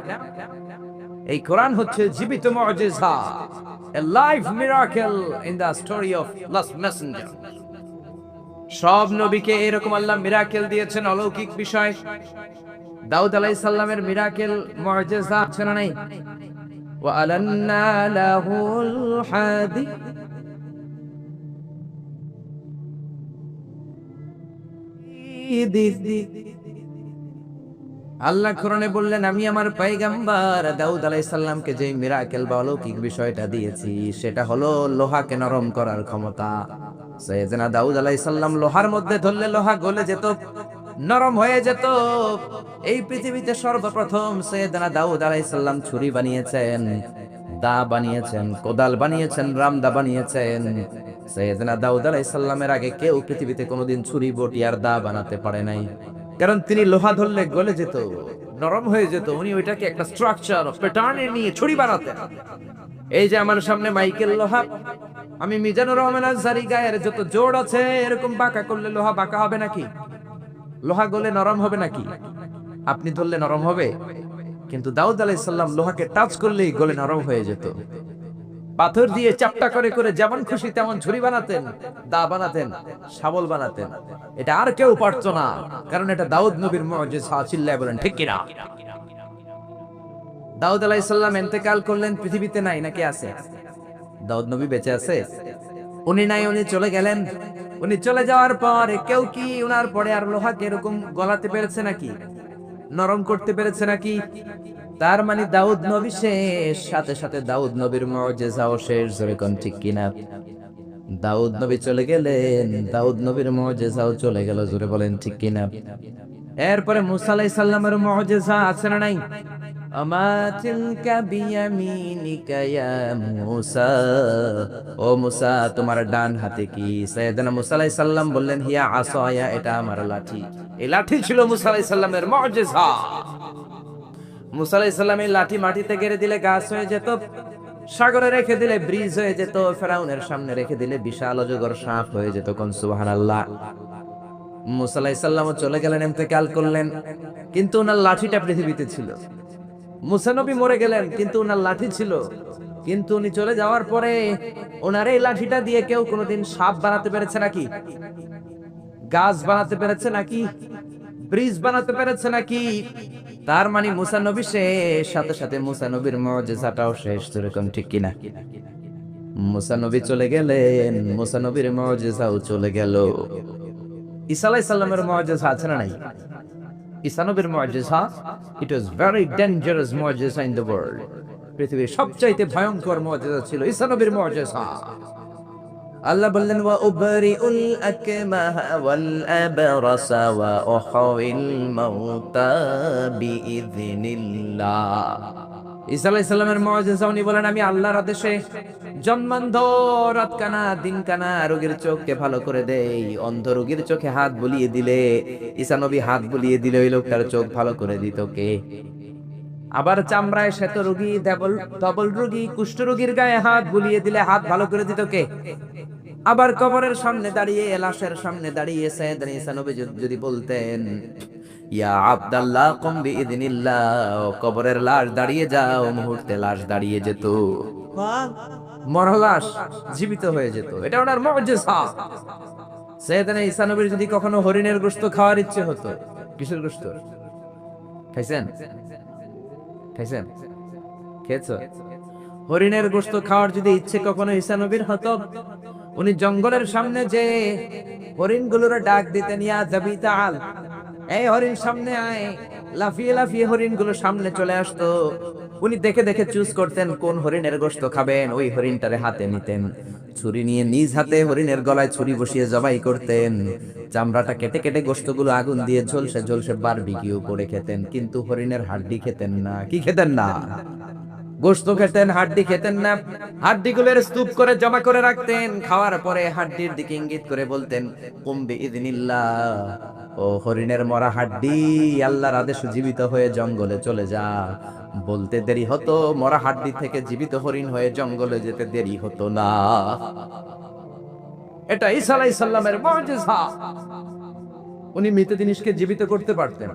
এই কোরআন হচ্ছে জীবিত মুজিজা, a live miracle in the story of last messenger. সব নবীকে এরকম আল্লাহ মিরাকেল দিয়েছেন, অলৌকিক বিষয়। দাউদ আলাইহিস সালামের মিরাকেল মুজিজা আছে না নাই? ওয়া আলান্না লাহুল হাদিদ। আল্লাহ কোরআনে বললেন, আমি আমার পয়গম্বর দাউদ আলাইহিস সালামকে যে মিরাকেল বা অলৌকিক বিষয়টা দিয়েছি, সেটা হলো লোহাকে নরম করার ক্ষমতা। সাইয়েদনা দাউদ আলাইহিস সালাম লোহার মধ্যে ধরলে লোহা গলে যেত, নরম হয়ে যেত। এই পৃথিবীতে সর্বপ্রথম সাইয়েদনা দাউদ আলাইহিস সালাম ছুরি বানিয়েছেন, দা বানিয়েছেন, কোদাল বানিয়েছেন, রামদা বানিয়েছেন। সাইয়েদনা দাউদ আলাইহিস সালামের আগে কেউ পৃথিবীতে কোনোদিন ছুরি, বটি আর দা বানাতে পারে নাই। কারণ তিনি লোহা ধরলে গলে যেত, নরম হয়ে যেত। উনি ওইটাকে একটা স্ট্রাকচার প্যাটার্নে নিয়ে ছুরি বানাতেন। এই যে আমার সামনে মাইকেল লোহা, আমি মিজানুর রহমান আজহারী গায়ের যত জোড় আছে, এরকম বাঁকা করলে লোহা বাঁকা হবে নাকি? লোহা গলে নরম হবে নাকি? আপনি ধরলে নরম হবে? কিন্তু দাউদ আলাইহিস সালাম লোহাকে টাচ করলেই গলে নরম হয়ে যেত। পাথর দিয়ে চাপটা করে করে যেমন খুশি তেমন ছুরি বানাতেন, দা বানাতেন, শাবল বানাতেন। এটা আর কেউ পারতো না, কারণ এটা দাউদ নবীর মুজিজা। চিল্লায় বলেন ঠিক কিনা? দাউদ আলাইহিস সালাম ইন্তেকাল করলেন, পৃথিবীতে নাই নাকি আছে? দাউদ নবী বেঁচে আছে? উনি নাই, উনি চলে গেলেন। উনি চলে যাওয়ার পর কেউ কি উনার পরে আর লোহাকে এরকম গলাতে পেরেছে নাকি, নরম করতে পেরেছে নাকি? তার মানে দাউদ নবী শেষ, সাথে সাথে দাউদ নবীর মুজিজাও শেষ। জোরে কোন ঠিক কিনা? দাউদ নবী চলে গেলেন, দাউদ নবীর মুজিজাও চলে গেল। জোরে বলেন ঠিক কিনা? এরপরে মুসা আলাইহিস সালামের মুজিজা আছে না নাই? আমা তিলকা বিয়ামিনিকা ইয়া মুসা, ও মুসা তোমার ডান হাতে কি? সাইয়েদনা মুসা আলাইহিস সালাম বললেন, হিয়া আসায়া, এটা আমার লাঠি। এই লাঠি ছিল মুসা আলাইহিস সালামের মুজিজা। মুসা আলাইহিস সালাম এই লাঠি মাটিতে গেড়ে দিলে গাছ হয়ে যেত, সাগরে রেখে দিলে ব্রিজ হয়ে যেত, ফেরাউনের সামনে রেখে দিলে বিশাল অজগর সাপ হয়ে যেত। কোন সুবহানাল্লাহ। মুসা আলাইহিস সালাম চলে গেলেন, ইন্তেকাল করলেন, কিন্তু ওনার লাঠিটা পৃথিবীতে ছিল। মুসা নবী মরে গেলেন, কিন্তু ওনার লাঠি ছিল। কিন্তু উনি চলে যাওয়ার পরে ওনার এই লাঠিটা দিয়ে কেউ কোনোদিন সাপ বানাতে পেরেছে নাকি, গাছ বানাতে পেরেছে নাকি, ব্রিজ বানাতে পেরেছে নাকি? তার মানে মুসা নবী শেষ, সাথে সাথে মুসা নবীর মুজিজাটাও শেষ। এরকম ঠিক কিনা? মুসা নবী চলে গেলেন, মুসা নবীর মুজিজাও চলে গেল। ঈসা আলাইহিস সালামের মুজিজা আছে না নাই? ঈসা নবীর মুজিজা, ইট ওয়াজ ভেরি ডেঞ্জারাস মুজিজা ইন দ্য ওয়ার্ল্ড। পৃথিবীর সবচাইতে ভয়ঙ্কর মুজিজা ছিল ঈসা নবীর মুজিজা। আল্লাহ বললেন, ওয়া উবরিউল আকমাহা ওয়াল আবরাসা ওয়া উহয়িল মাউতা বিইযনিল্লাহ। ঈসা আলাইহিস সালামের মুজিজা, উনি বলেন, আমি আল্লাহর আদেশে জন্মান্ধ, রাতকানা, দিনকানা রোগীর চোখকে ভালো করে দেই। অন্ধ রোগীর চোখে হাত বুলিয়ে দিলে, ঈসা নবী হাত বুলিয়ে দিলে ওই লোকটার চোখ ভালো করে দিত কে? আবার চামড়ায় শ্বেত রোগী, ধবল রোগী, কুষ্ঠ রোগীর গায়ে হাত বুলিয়ে দিলে হাত ভালো করে দিত কে? আবার কবরের সামনে দাঁড়িয়ে, লাশের সামনে দাঁড়িয়ে সাইয়েদনা ঈসা নবী যদি বলতেন, ইয়া আব্দাল্লাহ কুম বিইযনিল্লাহ, কবরের লাশ দাঁড়িয়ে যাও, মুহূর্তে লাশ দাঁড়িয়ে যেত, মরা লাশ জীবিত হয়ে যেত। এটা ওনার মুজিজা। সাইয়েদনা ঈসা নবীর যদি কখনো হরিণের গোশত খাওয়ার ইচ্ছে হতো, কিসের গোশত খাইছেন? খাইছেন? খেয়েছো? হরিণের গোশত খাওয়ার যদি ইচ্ছে কখনো ঈসা নবীর হতো, উনি জঙ্গলের সামনে যে হরিণগুলোর ডাক দিতেন, ইয়া যাবি তাআল, এই হরিণ সামনে আয়। লাফিয়ে লাফিয়ে হরিণগুলো সামনে চলে আসতো। উনি দেখে দেখে চুজ করতেন কোন হরিণের গোশত খাবেন, ওই হরিণটারে হাতে নিতেন, ছুরি নিয়ে নিজ হাতে হরিণের গলায় ছুরি বসিয়ে জবাই করতেন। চামড়াটা কেটে কেটে গোশতগুলো আগুন দিয়ে ঝলসে ঝলসে বারবিকিউ করে খেতেন। কিন্তু হরিণের হাড্ডি খেতেন না। কি খেতেন না? গোশত খেতেন, হাড্ডি খেতেন না। হাড্ডিগুলোর স্তূপ করে জমা করে রাখতেন। খাওয়ার পরে হাড্ডির দিকে ইঙ্গিত করে বলতেন, কুম বিইযনিল্লাহ, ও হরিণের মরা হাড্ডি, আল্লাহর আদেশে জীবিত হয়ে জঙ্গলে চলে যা। বলতে দেরি হতো, মরা হাড্ডি থেকে জীবিত হরিণ হয়ে জঙ্গলে যেতে দেরি হতো না। এটা ঈসা আলাইহিস সালামের মুজিজা। উনি মৃত জিনিসকে জীবিত করতে পারতেন।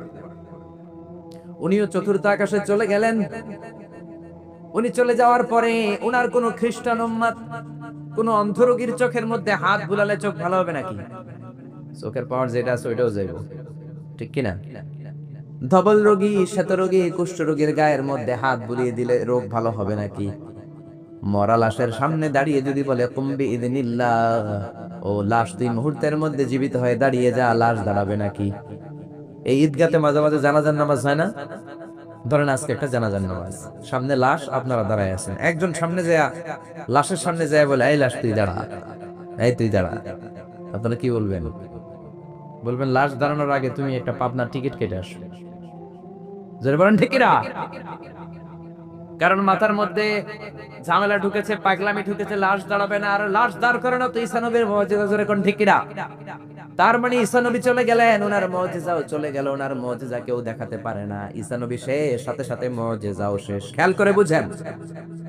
উনিও চতুর্থ আকাশে চলে গেলেন। উনি চলে যাওয়ার পরে ওনার কোন খ্রিস্টান উম্মত, কোন অন্ধ রোগীর চোখের মধ্যে হাত বুলালে চোখ ভালো হবে নাকি? চোখের পাওয়ার যেটা আছে ওইটাও যাইব, ঠিক কিনা? ধবল রোগী, শ্বেত রোগী, কুষ্ঠ রোগীর গায়ের মধ্যে হাত বুলিয়ে দিলে রোগ ভালো হবে নাকি? মরা লাশের সামনে দাঁড়িয়ে যদি বলে কুম বিইযনিল্লাহ, ও লাশ তুই মুহূর্তের মধ্যে জীবিত হয়ে দাঁড়িয়ে যা, লাশ দাঁড়াবে নাকি? এই ঈদগাতে মাঝে মাঝে জানাজার নামাজ হয় না? ধরেন আজকে একটা জানাজার নামাজ, সামনে লাশ, আপনারা দাঁড়ায় আছেন। একজন সামনে যায়, লাশের সামনে যায় বলে, এই লাশ তুই দাঁড়া, এই তুই দাঁড়া। আপনারা কি বলবেন? বলবেন লাশ দাঁড়ানোর আগে তুমি একটা পাবনার টিকিট কেটে আসো। জোরে বলেন ঠিক কিনা? কারণ মাথার মধ্যে ঝামেলা ঢুকেছে, পাগলামি ঢুকেছে, লাশ দাঁড়াবে না, আর লাশ দাঁড় করে না তো ঈসা নবীর মুজিজা। জোরে কোন ঠিক কিনা? তার মানে ঈসা নবী চলে গেলেন, ওনার মুজিজাও চলে গেল। ওনার মুজিজা কেউ দেখাতে পারে না। ঈসা নবী শেষ, সাথে সাথে মুজিজাও শেষ। খেয়াল করে বুঝেন।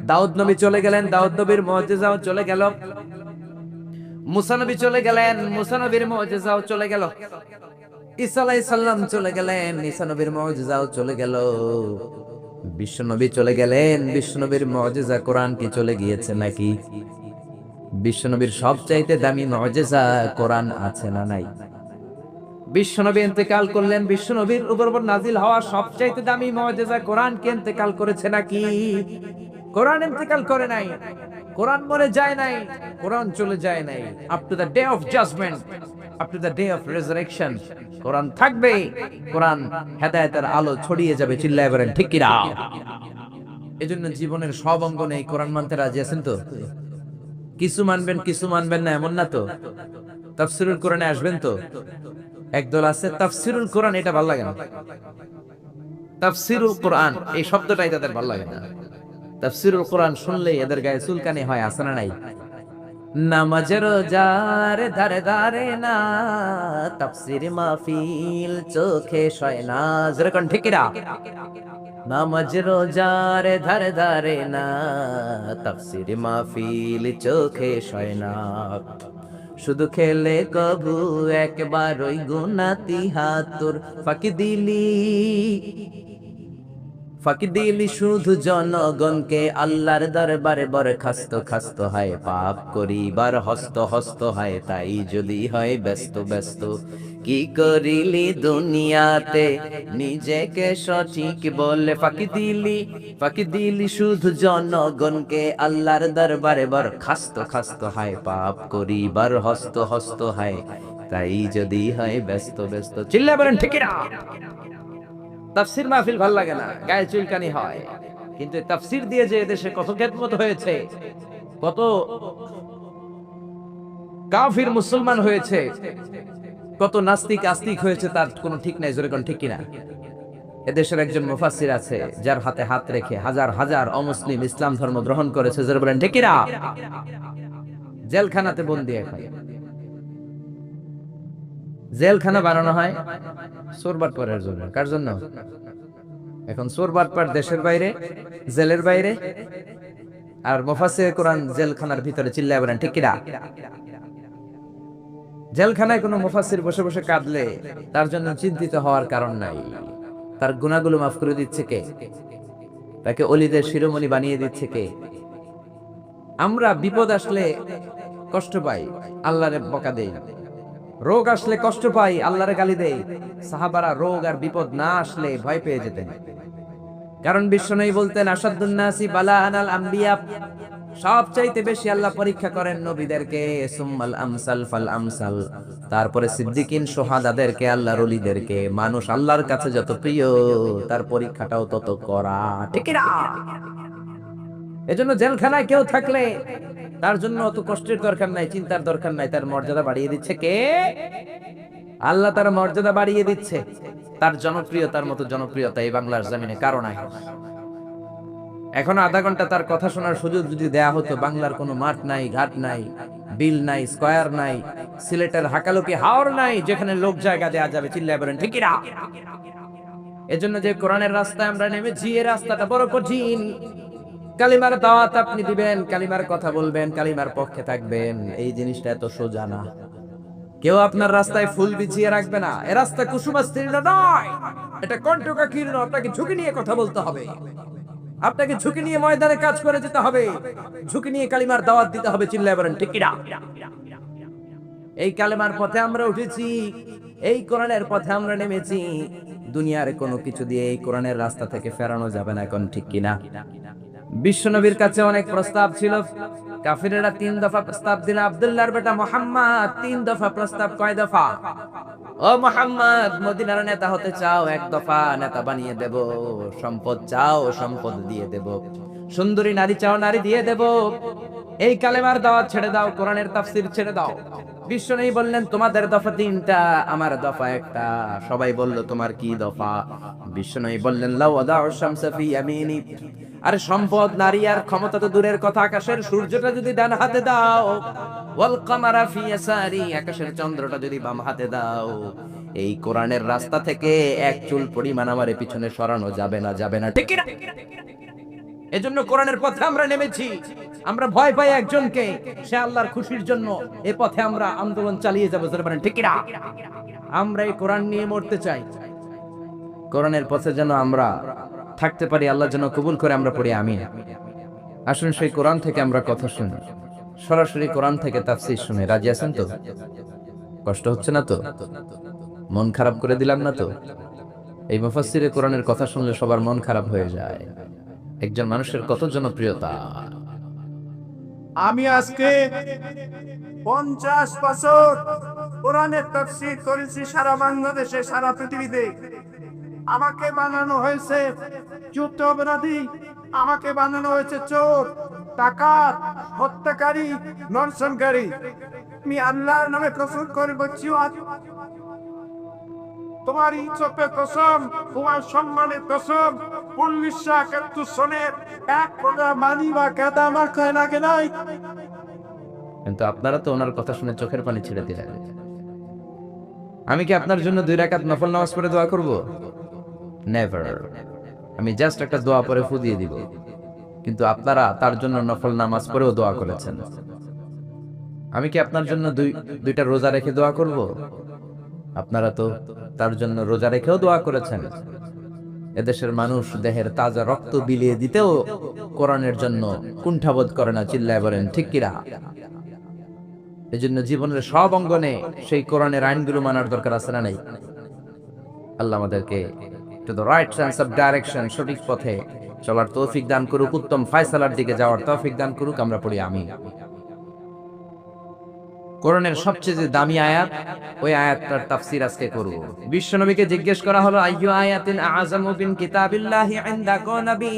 দাউদ নবী চলে গেলেন, দাউদ নবীর মুজিজাও চলে গেল। মুসা নবী চলে গেলেন, মুসা নবীর মুজিজাও চলে গেল। ঈসা আলাইহিস সালাম চলে গেলেন, ঈসা নবীর মুজিজাও চলে গেল। বিশ্ব নবী চলে গেলেন, বিশ্ব নবীর মুজিজা কোরআন কি চলে গিয়েছে নাকি? বিশ্ব নবীর সবচাইতে দামি মুজিজা কোরআন আছে না নাই? বিশ্ব নবী ইন্তেকাল করলেন, বিশ্ব নবীর উপর নাজিল হওয়া সবচাইতে দামি মুজিজা কোরআন কি ইন্তেকাল করেছে নাকি? কোরআন ইন্তেকাল করে নাই। কোরআন মরে যায় নাই, কোরআন চলে যায় নাই। Up to the day of judgement, up to the day of resurrection কোরআন থাকবে। কোরআন হেদায়েতের আলো ছড়িয়ে যাবে। চিল্লায় বলেন ঠিক কি না? এজন্য জীবনের সব অঙ্গনে এই কোরআন মানতে রাজি আছেন তো? কিছু মানবেন কিছু মানবেন না এমন না তো? তাফসীরুল কোরআনে আসবেন তো? একদল আছে তাফসীরুল কোরআন, এটা ভালো লাগে না। তাফসীরুল কোরআন এই শব্দটাই তাদের ভালো লাগে না। তাফসীরুল কোরআন শুনলেই এদের গায়ে চুলকানি হয়, আছে না নাই? নামাজ রোজার ধারে ধারে না, তাফসীর মাহফিল চোখে সয় না। যেরকম ঠিক কিনা? নামাজ রোজার ধারে ধারে না, তাফসীর মাহফিল চোখে সয় না। শুধু খেলে কবু একবার ওই গুনাতি হাতুর ফাঁকি দিলি শুধু জনগণকে। আল্লাহর দরবারে বরখাস্ত খাস্ত হয়, পাপ করিবার হস্ত হস্ত হয়। তাই যদি হয় ব্যস্ত ব্যস্ত, কি করিলি দুনিয়াতে নিজেকে সঠিক বলে। ফাঁকি দিলি শুধু জনগণকে। আল্লাহর দরবারে বরখাস্ত খাস্ত হয়, পাপ করিবার হস্ত হস্ত হয়। তাই যদি হয় ব্যস্ত ব্যস্ত। চিল্লা বলেন ঠিক না? তাফসীর মাহফিল ভাল লাগে না, গায়ে চুলকানি হয়। কিন্তু তাফসীর দিয়ে যে দেশে কত খেদমত হয়েছে, কত কাফির মুসলমান হয়েছে, কত নাস্তিক আস্তিক হয়েছে, তার কোনো ঠিক নাই। জোরে কোন ঠিক কিনা? এদেশের একজন মুফাসসির আছে যার হাতে হাত রেখে হাজার হাজার অমুসলিম ইসলাম ধর্ম গ্রহণ করেছে। জোরে বলেন ঠিক কিনা? জেলখানাতে বন্দী। এখন জেলখানা বানানো হয় চোরবাটপারের জন্য। কার জন্য? এখন চোরবাটপার দেশের বাইরে, জেলের বাইরে, আর মুফাসসির কোরআন জেলখানার ভিতরে। চিল্লায় বলেন ঠিক কিনা? জেলখানায় কোনো মুফাসসির বসে বসে কাঁদলে তার জন্য চিন্তিত হওয়ার কারণ নাই। তার গুনাহগুলো মাফ করে দিচ্ছে কে? তাকে ওলিদের শিরোমণি বানিয়ে দিচ্ছে কে? আমরা বিপদ আসলে কষ্ট পাই, আল্লাহরে বকা দেই। রোগ আসলে কষ্ট পাই, আল্লাহরে গালি দেই। সাহাবারা রোগ আর বিপদ না আসলে ভয় পেয়ে যেতেন। কারণ বিশ্বনবী বলতেন, আসাদুন নাসি বালাআন আল আম্বিয়া, সবচাইতে বেশি আল্লাহ পরীক্ষা করেন নবীদেরকে। সুম্মাল আমসাল ফাল আমসাল, তারপরে সিদ্দিকিন শুহাদাদেরকে, আল্লাহর ওলিদেরকে। মানুষ আল্লাহর কাছে যত প্রিয়, তার পরীক্ষাটাও তত করা। ঠিক না? এজন্য জেলখানায় কেউ থাকলে তার জন্য অত কষ্টের দরকার নাই, চিন্তার দরকার নাই। তার মর্যাদা বাড়িয়ে দিচ্ছে কে? আল্লাহ তার মর্যাদা বাড়িয়ে দিচ্ছে। তার জনপ্রিয়তার মতো জনপ্রিয়তা এই বাংলার জমিনে কারো নাই। এখন আধা ঘন্টা তার কথা শোনার সুযোগ যদি দেয়া হতো, বাংলার কোনো মাঠ নাই, ঘাট নাই, বিল নাই, স্কয়ার নাই, সিলেটের হাকালুকি হাওর নাই, যেখানে লোক জায়গা দেয়া যাবে। চিল্লায় বলেন ঠিক না? এজন্য যে কোরআনের রাস্তায় আমরা নেমেছি, এই রাস্তাটা বড় কঠিন। কালিমার দাওয়াত আপনি দিবেন, কালিমার কথা বলবেন, কালিমার পক্ষে থাকবেন, এই জিনিসটা এত সোজা না। কেউ আপনার রাস্তায় ফুল বিছিয়ে রাখবে না। এ রাস্তা কুসুমাস্তীর্ণ নয়, এটা কণ্টকাকীর্ণ। আপনাকে ঝুঁকি নিয়ে কথা বলতে হবে, আপনাকে ঝুঁকি নিয়ে ময়দানে কাজ করে যেতে হবে, ঝুঁকি নিয়ে কালিমার দাওয়াত দিতে হবে। চিল্লায় বলেন ঠিক কিনা? এই কালেমার পথে আমরা উঠেছি, এই কোরআনের পথে আমরা নেমেছি। দুনিয়ার কোনো কিছু দিয়ে এই কোরআনের রাস্তা থেকে ফেরানো যাবে না। এখন ঠিক কিনা? বিশ্বনবীর কাছে অনেক প্রস্তাব ছিল। কাফিরেরা 3 দফা প্রস্তাব দিল। আব্দুল্লাহর বেটা মুহাম্মদ 3 দফা প্রস্তাব। কয় দফা? ও মুহাম্মদ, মদিনার নেতা হতে চাও? 1 দফা, নেতা বানিয়ে দেব। সম্পদ চাও? সম্পদ দিয়ে দেব। সুন্দরী নারী চাও? নারী দিয়ে দেব। এই কালেমার দাওয়াত ছেড়ে দাও, কোরআনের তাফসীর ছেড়ে দাও। বিশ্বনবী বললেন, তোমাদের দফা 3টা, আমার দফা 1টা। সবাই বলল, তোমার কি দফা? বিশ্বনবী বললেন, লাউ আদাউ শামসা ফি ইয়ামিনি, আরে সম্পদ, নারী আর ক্ষমতা তো দূরের কথা, আকাশের সূর্যটা যদি ডান হাতে দাও, ওয়াল কামারা ফি ইয়াসারি, আকাশের চন্দ্রটা যদি বাম হাতে দাও, এই কোরআনের রাস্তা থেকে এক চুল পরিমাণ আমার পিছনে সরানো যাবে না, যাবে না। ঠিক না? এজন্য কোরআনের পথে আমরা নেমেছি। আমরা ভয় পাই একজনকে, সে আল্লাহর খুশির জন্য এই পথে আমরা আন্দোলন চালিয়ে যাবো। ঠিক না? আমরা এই কোরআন নিয়ে মরতে চাই। কোরআনের পথে যেন আমরা থাকতে পারি, আল্লাহ যেন কবুল করে আমরা পড়ি আমিন। আসুন সেই কোরআন থেকে আমরা কথা শুনি, সরাসরি কোরআন থেকে তাফসীর শুনে। রাজি আছেন তো? কষ্ট হচ্ছে না তো? মন খারাপ করে দিলাম না তো? এই মুফাসসিরে কোরআনের কথা শুনলে সবার মন খারাপ হয়ে যায়। একজন মানুষের কত জনপ্রিয়তা, আমি আজকে 50 বছর কোরআনের তাফসীর করেছি সারা বাংলাদেশে, সারা পৃথিবীতে। আমাকে বানানো হয়েছে যুদ্ধ অপরাধী, আমাকে বানানো হয়েছে চোর, ডাকাত, হত্যাকারী, নরসনকারী। আমি আল্লাহর নামে কসম করে বলছি, তোমার ইজ্জতের কসম, তোমার সম্মানের কসম, 1971 সনের 1 মানি বা কাদা আমার খায় লাগে নাই। কিন্তু আপনারা তো ওনার কথা শুনে চোখের পানি ছেড়ে দিলেন। আমি কি আপনার জন্য 2 রাকাত নফল নামাজ পড়ে দোয়া করব? নেভার। আমি জাস্ট একটা দোয়া পরে ফু দিয়ে দিব। কিন্তু আপনারা তার জন্য নফল নামাজ পড়েও দোয়া করেছেন। আমি কি আপনার জন্য দুইটা রোজা রেখে দোয়া করব? আপনারা তো তার জন্য রোজা রেখেও দোয়া করেছেন। এদেশের মানুষ দেহের তাজা রক্ত বিলিয়ে দিতেও কোরআনের জন্য কুণ্ঠাবোধ করে না, চিল্লায় বলেন ঠিক কিনা? এজন্য জীবনের সব অঙ্গনে সেই কোরআনের আইনগুলো মানার দরকার আছে না নাই? আল্লাহ আমাদেরকে to the right sense of direction, সঠিক পথে চলার তৌফিক দান করুক, উত্তম ফায়সালার দিকে যাওয়ার তৌফিক দান করুক। আমরা পড়ি আমিন। কোরআনের সবচেয়ে যে দামি আয়াত, ওই আয়াতটার তাফসীর আজকে করব। বিশ্বনবীকে জিজ্ঞেস করা হলো, আইয়ু আয়াতিন আযামু মিন কিতাবিল্লাহি ইনদাকা নবী,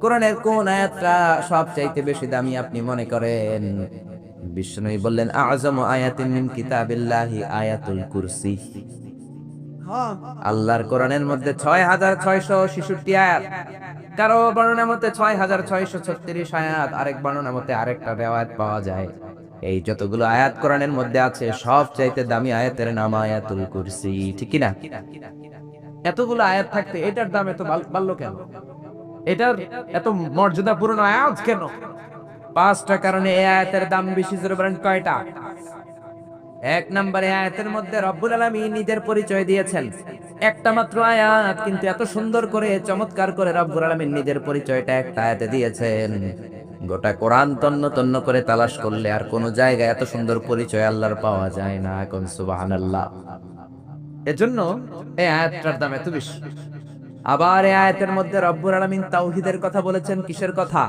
কোরআনের কোন আয়াতটা সবচাইতে বেশি দামি আপনি মনে করেন? বিশ্বনবী বললেন, আযামু আয়াতিন মিন কিতাবিল্লাহি আয়াতুল কুরসি। আল্লাহর কোরআনের মধ্যে 6666 আয়াত, কারো বর্ণনার মধ্যে 6636 আয়াত, আরেক বর্ণনার মধ্যে আরেকটা রিওয়ায়াত পাওয়া যায়। এই যতগুলো আয়াত কোরআনের মধ্যে আছে, সবচাইতে দামি আয়াতের নাম আয়াতুল কুরসি, ঠিক কি না? এতগুলো আয়াত থাকতে এটার দাম এত বাড়লো কেন? এটার এত মর্যাদাপূর্ণ আয়াত কেন? 5টা কারণে এই আয়াতের দাম বেশি। জোরে বলেন কয়টা? 1 নম্বরে আয়াতের মধ্যে রব্বুল আলামিন নিজের পরিচয় দিয়েছেন। একটা মাত্র আয়াত, কিন্তু এত সুন্দর করে চমৎকার করে রব্বুল আলামিন নিজের পরিচয়টা একটা আয়াতে দিয়েছেন। গোটা কোরআন তন্ন তন্ন করে তালাশ করলে আর কোন জায়গায় এত সুন্দর পরিচয় আল্লাহর পাওয়া যায় না। কোন সুবহানাল্লাহ। এজন্য এই আয়াতটার দাম এত বেশি। আবার এই আয়াতের মধ্যে রব্বুল আলামিন তাওহীদের কথা বলেছেন। কিসের কথা?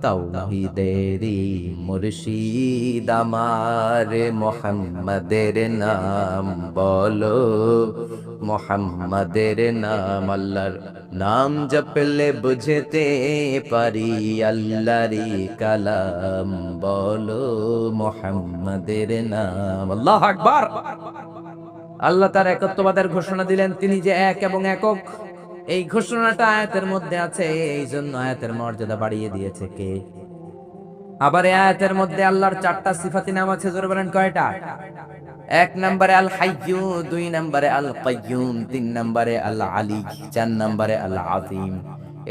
তাওহীদেরই মুর্শিদ আমার মুহাম্মাদের নাম বলো, মুহাম্মাদের নাম। আল্লাহর নাম জপলে বুঝতে পারি আল্লাহরই কালাম, বলো মুহাম্মাদের নাম। আল্লাহু আকবার। আল্লাহ তার একত্ববাদের ঘোষণা দিলেন, তিনি যে এক এবং একক। এই ঘোষণাটা আয়াতের মধ্যে আছে, এই জন্য আয়াতের মর্যাদা বাড়িয়ে দিয়েছে কে? আবার এই আয়াতের মধ্যে আল্লাহর 4টা সিফাতি নাম আছে। জোরে বলেন কয়টা? 1 নম্বরে আল হাইয়্যু, 2 নম্বরে আল কাইয়্যুম, 3 নম্বরে আল আলী, 4 নম্বরে আল আযীম।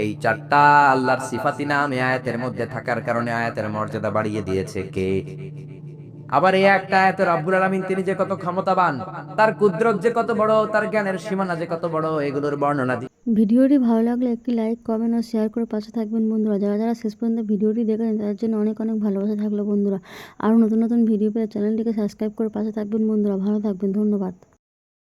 এই 4টা আল্লাহর সিফাতি নাম এই আয়াতের মধ্যে থাকার কারণে আয়াতের মর্যাদা বাড়িয়ে দিয়েছে কে? আবার এই একটা আয়াতে রব্বুল আলামিন তিনি যে কত ক্ষমতাবান, তার কুদরত যে কত বড়, তার জ্ঞানের সীমানা যে কত বড়, এগুলোর বর্ণনা ভিডিওটি ভালো লাগলে একটি লাইক, কমেন্ট ও শেয়ার করে পাশে থাকবেন বন্ধুরা। যারা যারা শেষ পর্যন্ত ভিডিওটি দেখেন তাদের জন্য অনেক অনেক ভালোবাসা থাকলো বন্ধুরা। আরও নতুন নতুন ভিডিও পেয়ে চ্যানেলটিকে সাবস্ক্রাইব করে পাশে থাকবেন বন্ধুরা। ভালো থাকবেন, ধন্যবাদ।